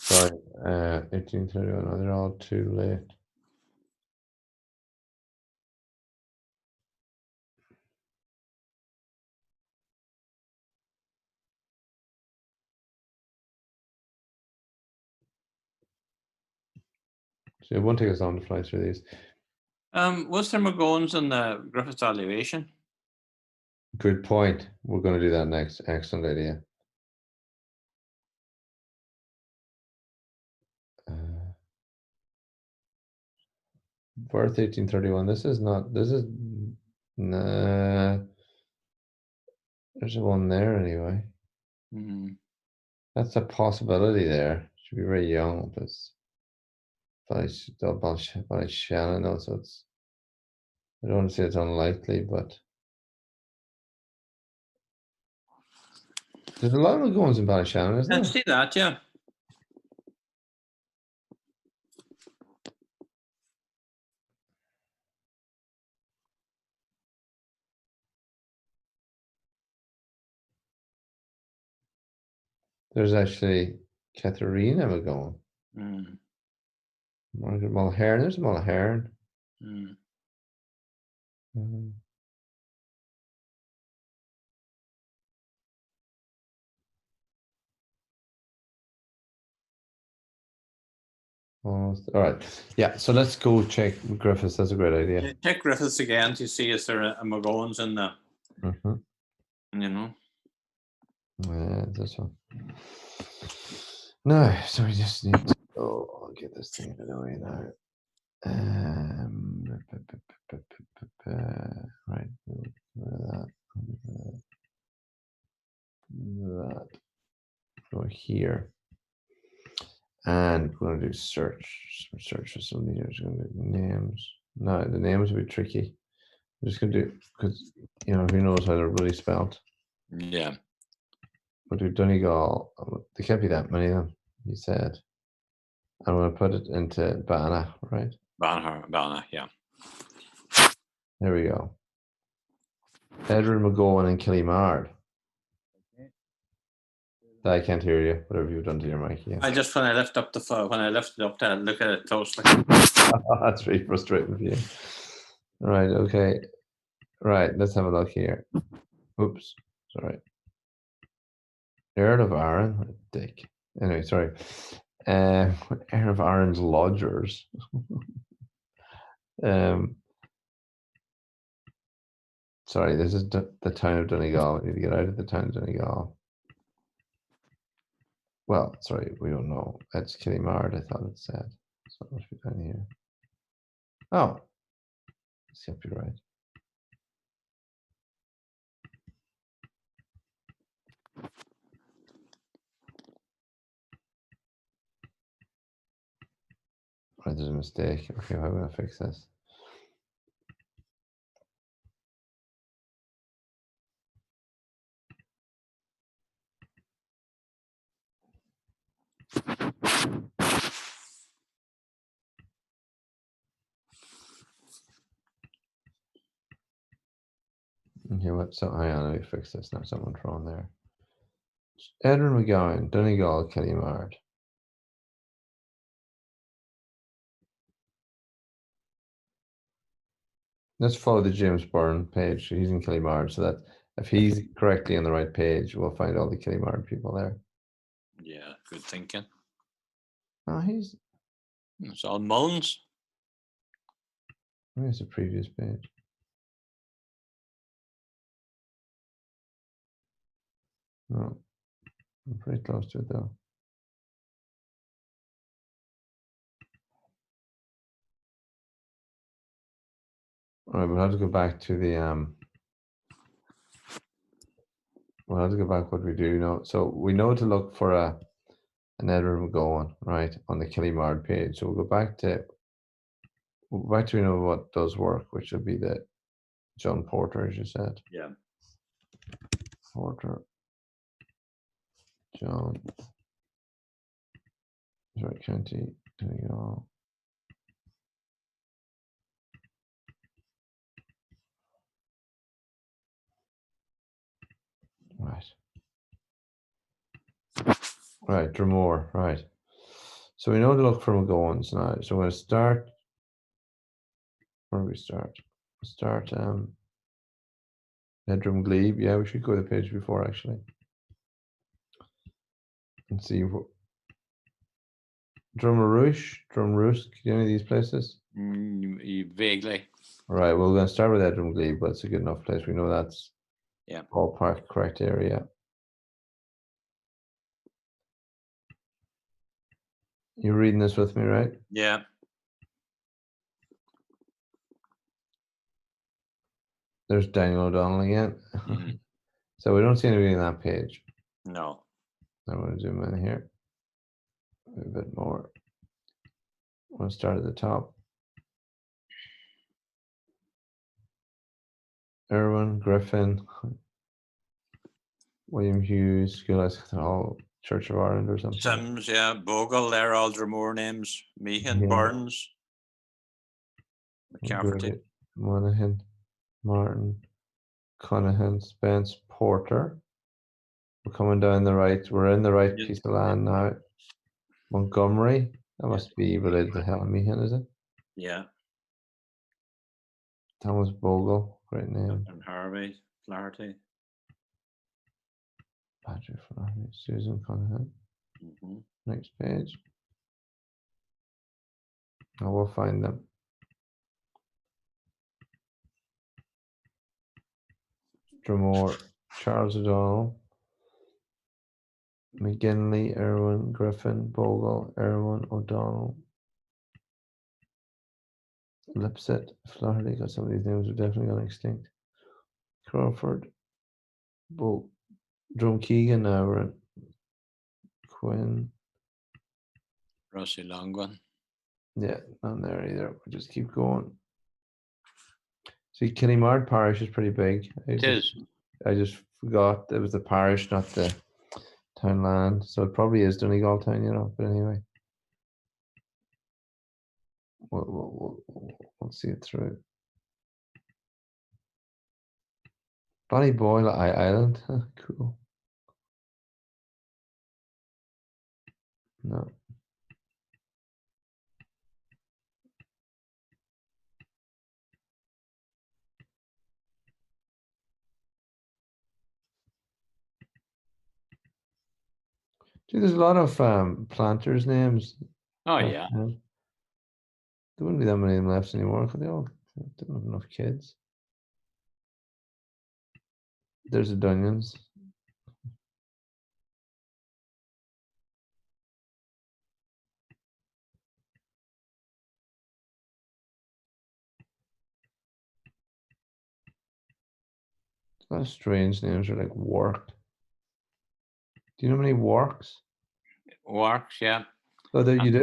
Speaker 1: Sorry, 1831. No, they're all too late. So it won't take us long to fly through these.
Speaker 2: Was there McGowan's in the Griffith's valuation?
Speaker 1: Good point. We're going to do that next. Excellent idea. Birth 1831. This is not. This is. Nah. There's one there anyway.
Speaker 2: Mm-hmm.
Speaker 1: That's a possibility there. Should be very young, but by Shannon, no, so it's. I don't want to say it's unlikely, but there's a lot of McGowan's in Ballyshannon, isn't
Speaker 2: I
Speaker 1: there?
Speaker 2: see that, yeah.
Speaker 1: There's actually Katharina McGowan.
Speaker 2: Mm.
Speaker 1: Margaret Mulhern. There's Mulhern.
Speaker 2: Mm.
Speaker 1: Almost. All right. Yeah. So let's go check Griffiths. That's a great idea.
Speaker 2: Yeah, check Griffiths again to see is there a McGowan's in the, you know.
Speaker 1: Yeah, this one. No, so we just need to go. I'll get this thing out of the way now. Right. That. Go here. And we're going to do search. Search for some of these. We're going to do names. No, the names will be tricky. I'm just going to do, because, you know, who knows how they're really spelled.
Speaker 2: Yeah.
Speaker 1: We'll do Donegal. There can't be that many of them, he said. I'm going to put it into Bana, right?
Speaker 2: Bana, yeah.
Speaker 1: There we go. Edward McGowan and Killimard. I can't hear you. Whatever you've done to your mic, yeah.
Speaker 2: I just when I lift up the phone, when I lift it up to look at it closely.
Speaker 1: That's really frustrating for you. Right. Okay. Right. Let's have a look here. Oops. Sorry. Earl of Arran. What a dick. Anyway, sorry. Earl of Arran's lodgers. Sorry, this is the town of Donegal. We need to get out of the town of Donegal. Well, sorry, we don't know. That's Killimard, I thought it said. So it must be down here. Oh, this can't be right. Right, there's a mistake. Okay, how am I gonna fix this? Okay, what? So hang on, let me fix this now. Someone thrown there. Edward McGowan, Donegal, Kellymard. Let's follow the James Byrne page. He's in Kellymard, so that if he's correctly on the right page, we'll find all the Kellymard people there.
Speaker 2: Yeah, good thinking.
Speaker 1: Oh, he's.
Speaker 2: It's all Mullins.
Speaker 1: Where's the previous page? No, I'm pretty close to it though. All right, we'll have to go back to the We'll have to go back what we do know. So we know to look for an Edward McGowan, right, on the Kellymard page. So we'll go back to we know what does work, which would be the John Porter, as you said.
Speaker 2: Yeah.
Speaker 1: Porter. John. Right, County. There we go. Right. Right, Dromoe, right. So we know to look for McGowans now. So we're going to start. Where do we start? Start Nedrum Glebe. Yeah, we should go to the page before actually. And see what Drumrush, Drumrusk, any of these places?
Speaker 2: Vaguely.
Speaker 1: All right, well, we're going to start with Edrum Glebe, but it's a good enough place. We know that's ballpark correct area. You're reading this with me, right?
Speaker 2: Yeah.
Speaker 1: There's Daniel O'Donnell again. So we don't see anybody on that page.
Speaker 2: No.
Speaker 1: I'm going to zoom in here a bit more. We'll start at the top. Irwin, Griffin, William Hughes, Schoolhouse, all Church of Ireland or something.
Speaker 2: Sims, yeah. Bogle, they're all Dromoe names. Meehan, Burns, McCafferty.
Speaker 1: Monaghan, Martin, Connaghan, Spence, Porter. We're coming down the right. We're in the right piece of land now. Montgomery. That must be related to Helen Meehan, is it?
Speaker 2: Yeah.
Speaker 1: Thomas Bogle, great name.
Speaker 2: And Harvey, Flaherty.
Speaker 1: Patrick Flaherty, Susan Connaghan. Next page. I will find them. Dromoe, Charles O'Donnell, McGinley, Irwin, Griffin, Bogle, Irwin, O'Donnell, Lipset, Flaherty. Got some of these names are definitely gone extinct. Crawford, Drumkeegan, now we're in Quinn.
Speaker 2: Rossi Longwan.
Speaker 1: Yeah, not there either. We'll just keep going. See, Kellymard parish is pretty big. I just forgot it was the parish, not the town land. So it probably is Donegal town, you know. But anyway, we'll see it through. Ballyboyle Island, cool. No. Gee, there's a lot of planters' names.
Speaker 2: Oh yeah.
Speaker 1: There wouldn't be that many of them left anymore because they all didn't have enough kids. There's the Dunyans. A lot of strange names are like Wark. Do you know many Warks?
Speaker 2: Warks, yeah.
Speaker 1: Oh, there you
Speaker 2: And
Speaker 1: do?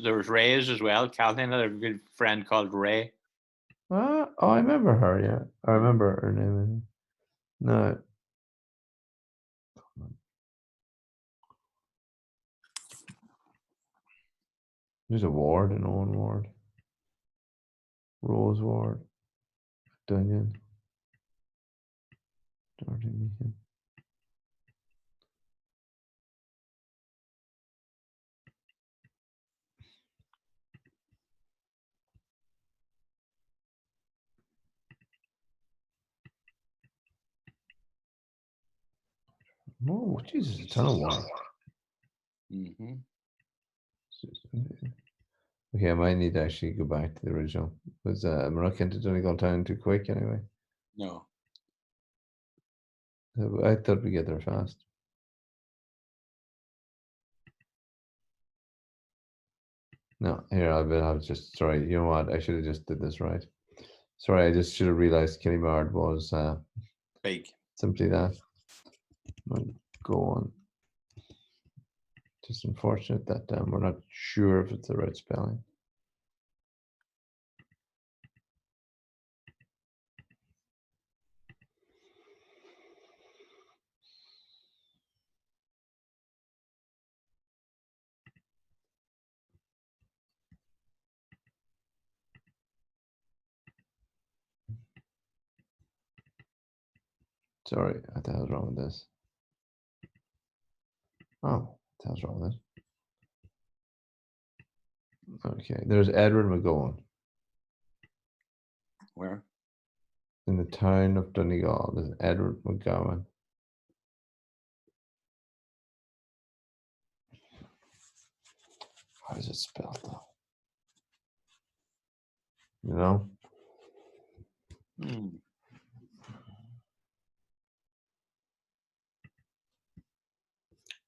Speaker 2: There was Ray's as well. Kathleen had a good friend called Ray.
Speaker 1: Oh, I remember her, yeah. I remember her name. No. There's a ward, an Owen ward. Rose ward. Dunyan. Dorothy Meehan. Oh, Jesus, a ton of ward.
Speaker 2: Mm-hmm.
Speaker 1: Okay, I might need to actually go back to the original. Was I'm not into Donegal Town too quick anyway.
Speaker 2: No.
Speaker 1: I thought we'd get there fast. No, here I'll just sorry. You know what? I should have just did this right. Sorry, I just should have realized Kinnymard was
Speaker 2: Big.
Speaker 1: simply that. Go on. Just unfortunate that we're not sure if it's the right spelling. Sorry, what the hell's wrong with this? Oh, what the hell's wrong with it? Okay, there's Edward McGowan
Speaker 2: Where?
Speaker 1: in the town of Donegal. There's Edward McGowan. How is it spelled though? You know?
Speaker 2: Hmm.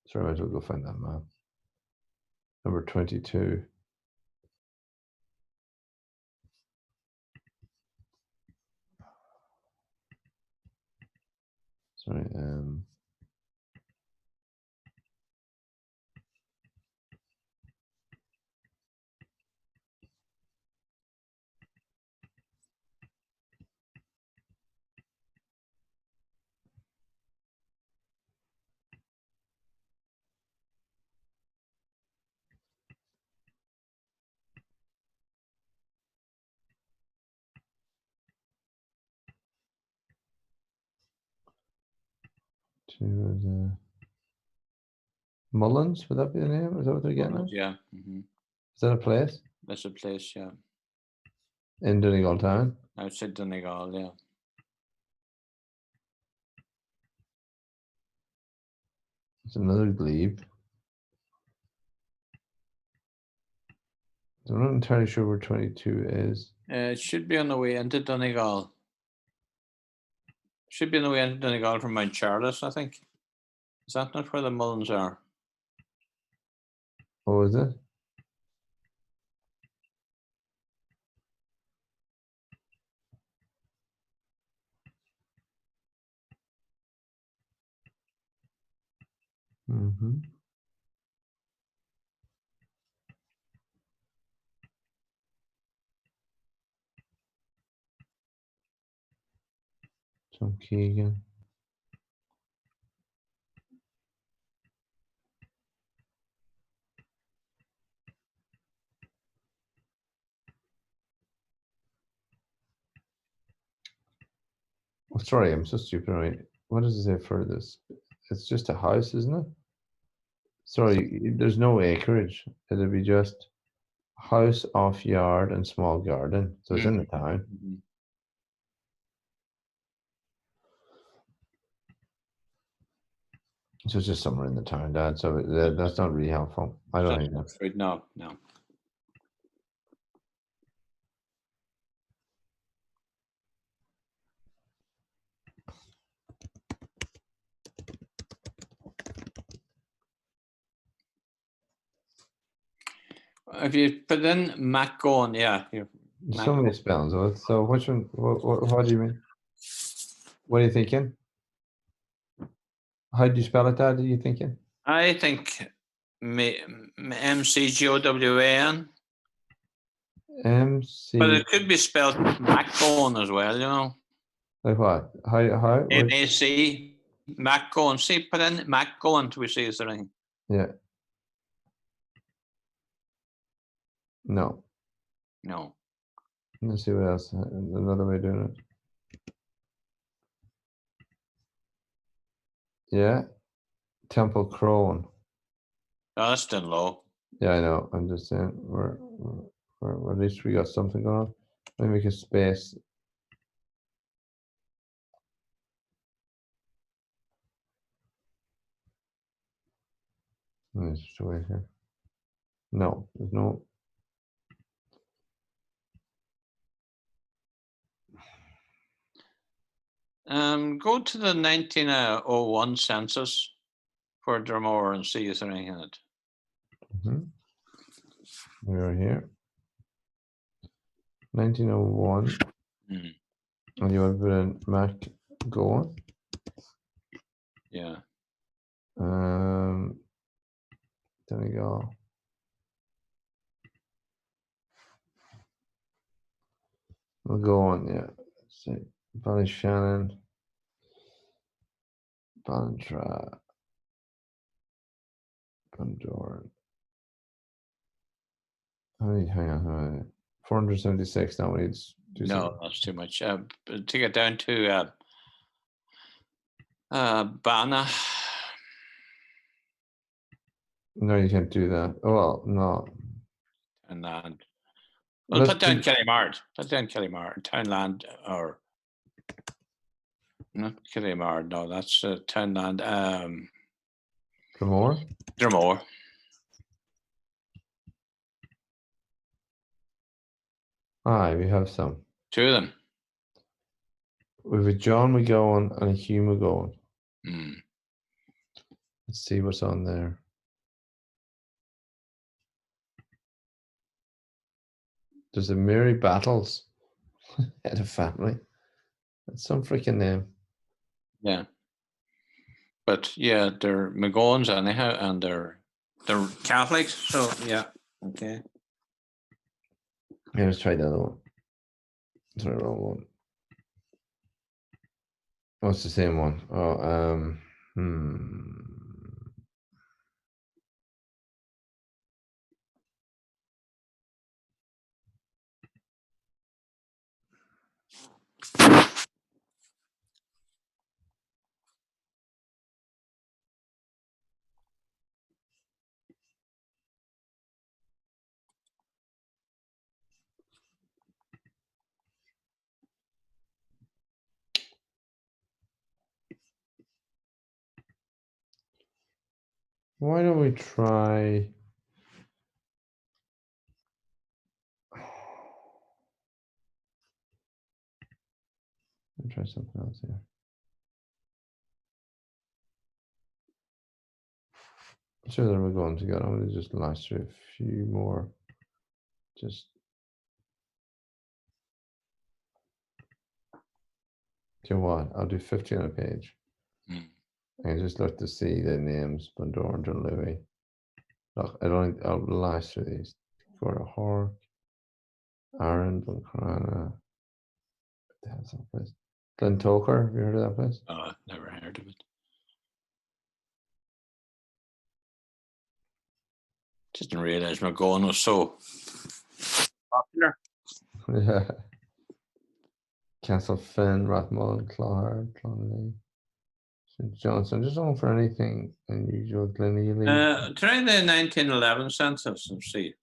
Speaker 1: Sorry, I might as well go find that map. Number 22. Sorry, to the Mullins, would that be the name? Is that what they're getting at?
Speaker 2: Yeah. Mm-hmm.
Speaker 1: Is that a place?
Speaker 2: That's a place, yeah.
Speaker 1: In Donegal Town?
Speaker 2: Outside Donegal, yeah.
Speaker 1: It's another glebe. I'm not entirely sure where 22 is.
Speaker 2: It should be on the way into Donegal. Should be on the way into Donegal from Mount Charles, I think. Is that not where the Mullins are?
Speaker 1: Oh, is it? Mm-hmm. John Keegan. Oh, sorry, I'm so stupid. Right? What does it say for this? It's just a house, isn't it? Sorry, there's no acreage. It'll be just house, off yard, and small garden. So it's in the town.
Speaker 2: Mm-hmm.
Speaker 1: So it's just somewhere in the town, Dad. So that's not really helpful. I don't think that's.
Speaker 2: No, no. If you put in Mac going, yeah.
Speaker 1: There's so many spellings of it. So which one? What do you mean? What are you thinking? How do you spell it, Dad? Are you thinking?
Speaker 2: I think MCGOWAN.
Speaker 1: MC.
Speaker 2: But it could be spelled Macgowan as well, you know.
Speaker 1: Like what? How?
Speaker 2: MAC. Macgowan. See, put in Macgowan to we see is there anything.
Speaker 1: Yeah. No.
Speaker 2: No.
Speaker 1: Let's see what else. Another way of doing it. Yeah. Temple Crone.
Speaker 2: Oh, that's done low.
Speaker 1: Yeah, I know. I'm just saying we're at least we got something going on. Let me make a space. Let me just wait here. No, there's no.
Speaker 2: Go to the 1901 census for Dromoe and see if there's anything in it.
Speaker 1: We are here. 1901.
Speaker 2: Mm.
Speaker 1: And you want to put in Mac go on?
Speaker 2: Yeah.
Speaker 1: There we go. We'll go on, yeah. Let's see. Ballyshannon. Ballantrae. Bundoran. Hang on. 476. Now we need to do
Speaker 2: No,
Speaker 1: something.
Speaker 2: that's too much. Take it down to Bana.
Speaker 1: No, you can't do that. Oh, well, no.
Speaker 2: And then
Speaker 1: Let's
Speaker 2: put down
Speaker 1: do-
Speaker 2: Kellymart. Put down Kellymart. Townland or not Kellymart. No, that's Townland.
Speaker 1: Dromore?
Speaker 2: Dromoe.
Speaker 1: Aye, we have some.
Speaker 2: Two of them.
Speaker 1: We have a John McGowan and a Hugh McGowan.
Speaker 2: Mm.
Speaker 1: Let's see what's on there. There's a Mary Battles. Head of family. That's some freaking name.
Speaker 2: Yeah. But yeah, they're McGowans anyhow, and they're Catholics. So yeah. Okay.
Speaker 1: Yeah, let's try the other one. Try the wrong one. Oh, it's the same one. Oh, why don't we try? Let's try something else here. Sure, that we're going together. I'm gonna just last through a few more. Just you know what? I'll do 50 on a page.
Speaker 2: Mm.
Speaker 1: I just look to see the names, Bundoran and Louis. Look, I'll last through these. Go to Hork, Aaron, Buncrana. That's that place. Glentoker, have you heard of that place?
Speaker 2: Oh, never heard of it. Just didn't realize McGowan was so popular.
Speaker 1: Yeah. Castle Finn, Rathmullen, Clonard, Clonley, St. Johnson. Just looking for anything unusual. Glenealy.
Speaker 2: Try the 1911 census and see.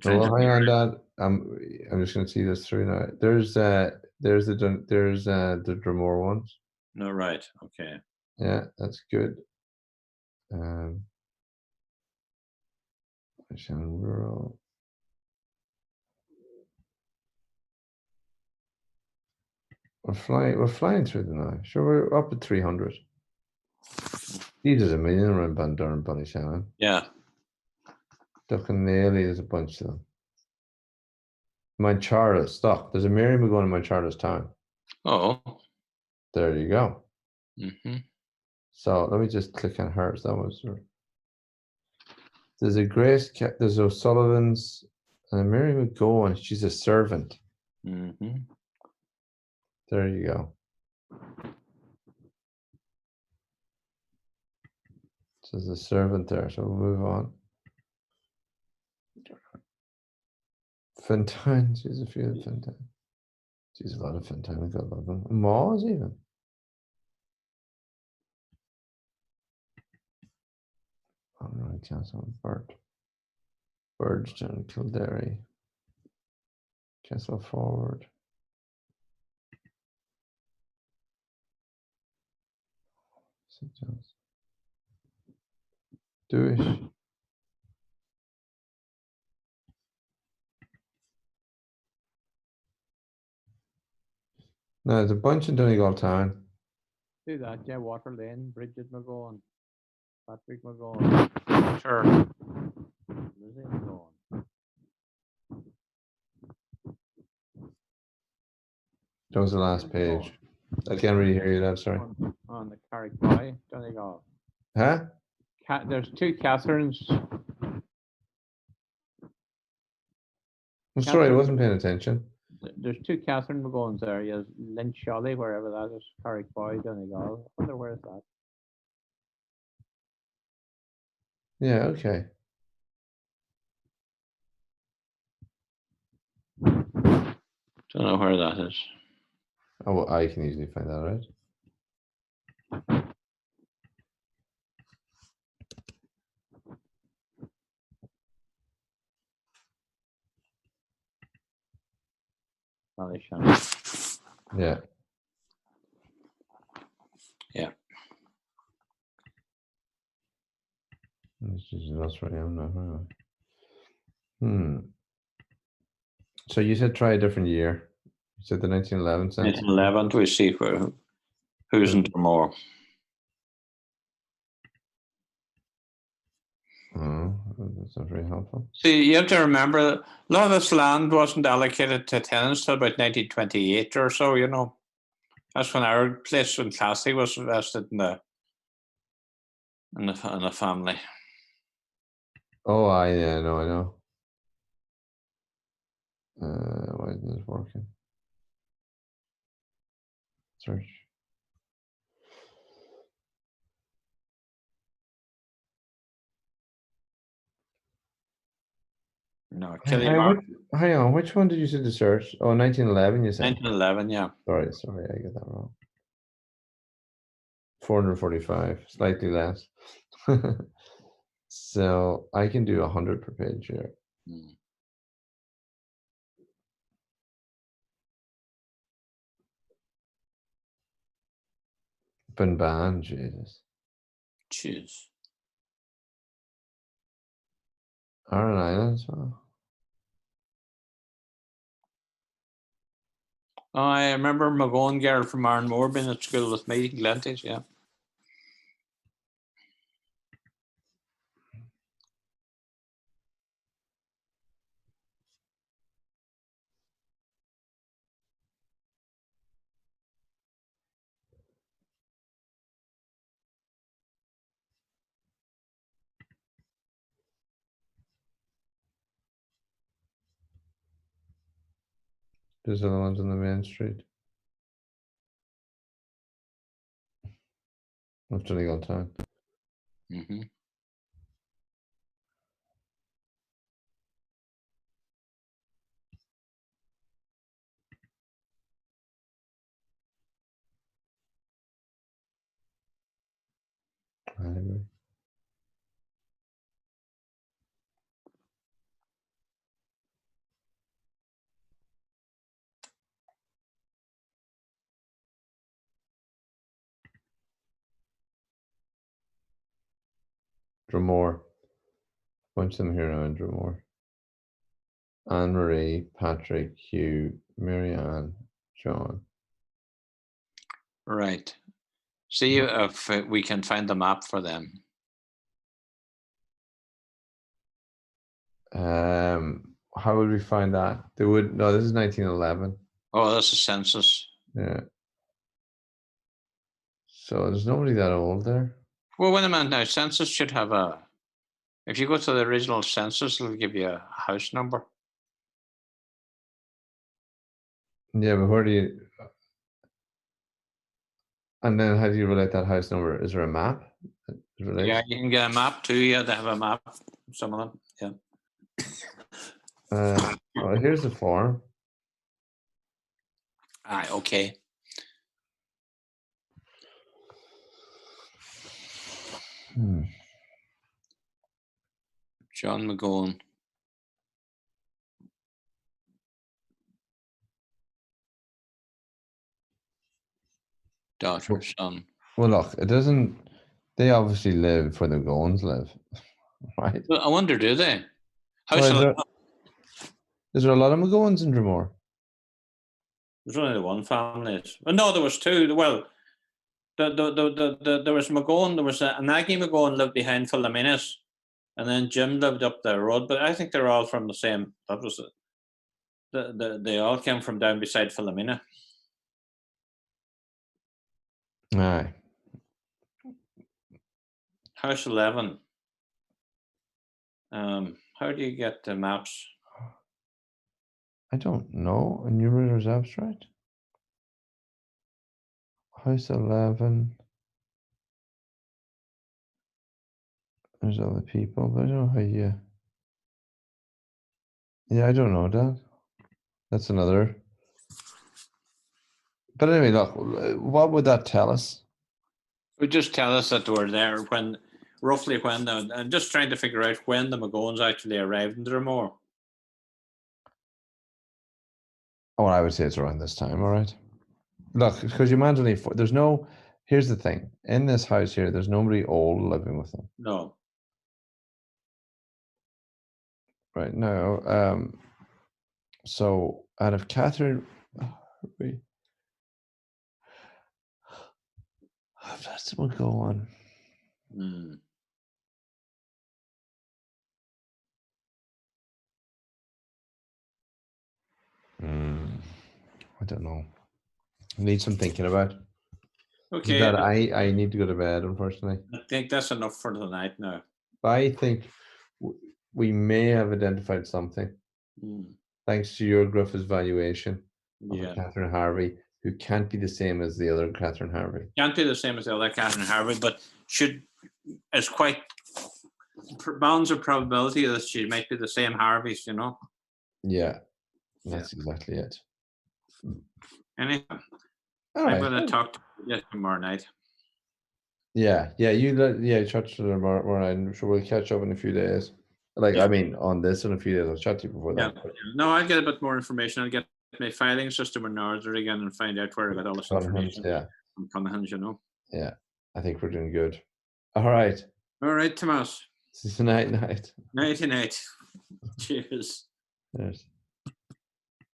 Speaker 1: Well, hang on, Dad. I'm just going to see this through now. There's the Dromore ones.
Speaker 2: No, right. Okay.
Speaker 1: Yeah, that's good. Rural. We're flying through the now. Sure, we're up at 300. These is a million around Bandar and Ballyshannon.
Speaker 2: Yeah.
Speaker 1: Duckanelly, there's a bunch of them. Mount Charles, stop. There's a Mary McGowan in Mount Charles town.
Speaker 2: Oh.
Speaker 1: There you go.
Speaker 2: Mm-hmm.
Speaker 1: So let me just click on hers. That was her. There's a Grace, there's O'Sullivan's, and a Mary McGowan. She's a servant.
Speaker 2: Mm-hmm.
Speaker 1: There you go. So there's a servant there, so we'll move on. Fentine, she's a few of Fentine. She's a lot of Fentine, I got a lot of them. Moss even. Conroy Castle, Birdstown, Kildare, Castle Forward. St. John's. Dewish. No, there's a bunch in Donegal Town.
Speaker 4: Do that, yeah. Water Lane, Bridget McGowan, Patrick McGowan,
Speaker 2: Sure.
Speaker 4: Lizzie McGowan.
Speaker 1: That was the last page. I can't really hear you, Dad, sorry.
Speaker 4: On the Carrickby, Donegal.
Speaker 1: Huh?
Speaker 4: There's two Catherines.
Speaker 1: I'm sorry, I wasn't paying attention.
Speaker 4: There's two Catherine McGowans there. Yes, Lynch Sholly, wherever that is, Carrickby, Donegal. I wonder where's that.
Speaker 1: Yeah, okay.
Speaker 2: Don't know where that is.
Speaker 1: Oh, well, I can easily find that out.
Speaker 4: Ballyshannon.
Speaker 1: Yeah.
Speaker 2: Yeah.
Speaker 1: That's where I am now. So you said try a different year. You said the 1911 census.
Speaker 2: 1911, we see who's in Dromoe.
Speaker 1: Oh, that's not very helpful.
Speaker 2: See, you have to remember, a lot of this land wasn't allocated to tenants till about 1928 or so, you know. That's when our place in Classy was invested in the family.
Speaker 1: Oh, I know. Why isn't this working? Search.
Speaker 2: No,
Speaker 1: Hang on, which one did you say to search? Oh, 1911, you said.
Speaker 2: 1911, yeah.
Speaker 1: Sorry, I get that wrong. 445, slightly less. So I can do 100 per page here.
Speaker 2: Mm.
Speaker 1: Been banned, Jesus.
Speaker 2: Jeez.
Speaker 1: Iron Islands, well.
Speaker 2: I remember McGowan girl from Ironmore being at school with me, Glenties, yeah.
Speaker 1: There's other ones on the main street. Of Donegal Town.
Speaker 2: Mm-hmm.
Speaker 1: Anyway. Dromore. Bunch of them here now in Dromore. Anne Marie, Patrick, Hugh, Marianne, John.
Speaker 2: Right. See if we can find the map for them.
Speaker 1: How would we find that? They would no, this is 1911.
Speaker 2: Oh, that's a census.
Speaker 1: Yeah. So there's nobody that old there.
Speaker 2: Well, wait a minute now. Census should have a If you go to the original census, it'll give you a house number.
Speaker 1: Yeah, but where do you? And then how do you relate that house number? Is there a map that relates?
Speaker 2: Yeah, you can get a map too. Yeah, they have a map. Some of them. Yeah.
Speaker 1: Well, here's the form.
Speaker 2: Aye. Okay. John McGowan. Daughter, son.
Speaker 1: Well, look, it doesn't. They obviously live where the Goans live, right?
Speaker 2: Well, I wonder, do they? How
Speaker 1: Well,
Speaker 2: shall
Speaker 1: is there a lot of McGoans in Dromore?
Speaker 2: There's only the one family. Well, no, there was two. Well, there was McGowan. There was a Nagy McGowan lived behind Philomena's, and then Jim lived up the road. But I think they're all from the same. That was it. They all came from down beside Philomena.
Speaker 1: Aye.
Speaker 2: House 11. How do you get the maps?
Speaker 1: I don't know. Enumerator's abstract. House 11. There's other people, but I don't know how you. Yeah, I don't know, Dad. That's another. But anyway, look, what would that tell us?
Speaker 2: Would just tell us that they were there when, roughly when. I'm just trying to figure out when the McGowans actually arrived in Dromore.
Speaker 1: Oh, I would say it's around this time, all right? Look, because you imagine there's no. Here's the thing. In this house here, there's nobody old living with them.
Speaker 2: No.
Speaker 1: Right now. So out of Catherine. That's what go on. I don't know. I need some thinking about.
Speaker 2: Okay.
Speaker 1: That I need to go to bed, unfortunately.
Speaker 2: I think that's enough for tonight now.
Speaker 1: I think we may have identified something thanks to your Griffiths valuation of a Catherine Harvey, who can't be the same as the other Catherine Harvey.
Speaker 2: Can't be the same as the other Catherine Harvey, but is quite bounds of probability that she might be the same Harveys, you know.
Speaker 1: Yeah, that's exactly it.
Speaker 2: Anyhow,
Speaker 1: all
Speaker 2: I'm
Speaker 1: right.
Speaker 2: going to talk to you tomorrow night.
Speaker 1: Yeah, chat to them tomorrow night. I'm sure we'll catch up in a few days. I mean, on this in a few days. I'll chat to you before that.
Speaker 2: No, I'll get a bit more information. I'll get my filing system in order again and find out where I got all this information. From Connaghans, you know.
Speaker 1: Yeah, I think we're doing good. All right.
Speaker 2: All right, Tomas.
Speaker 1: Night.
Speaker 2: Nighty night. Cheers.
Speaker 1: Cheers.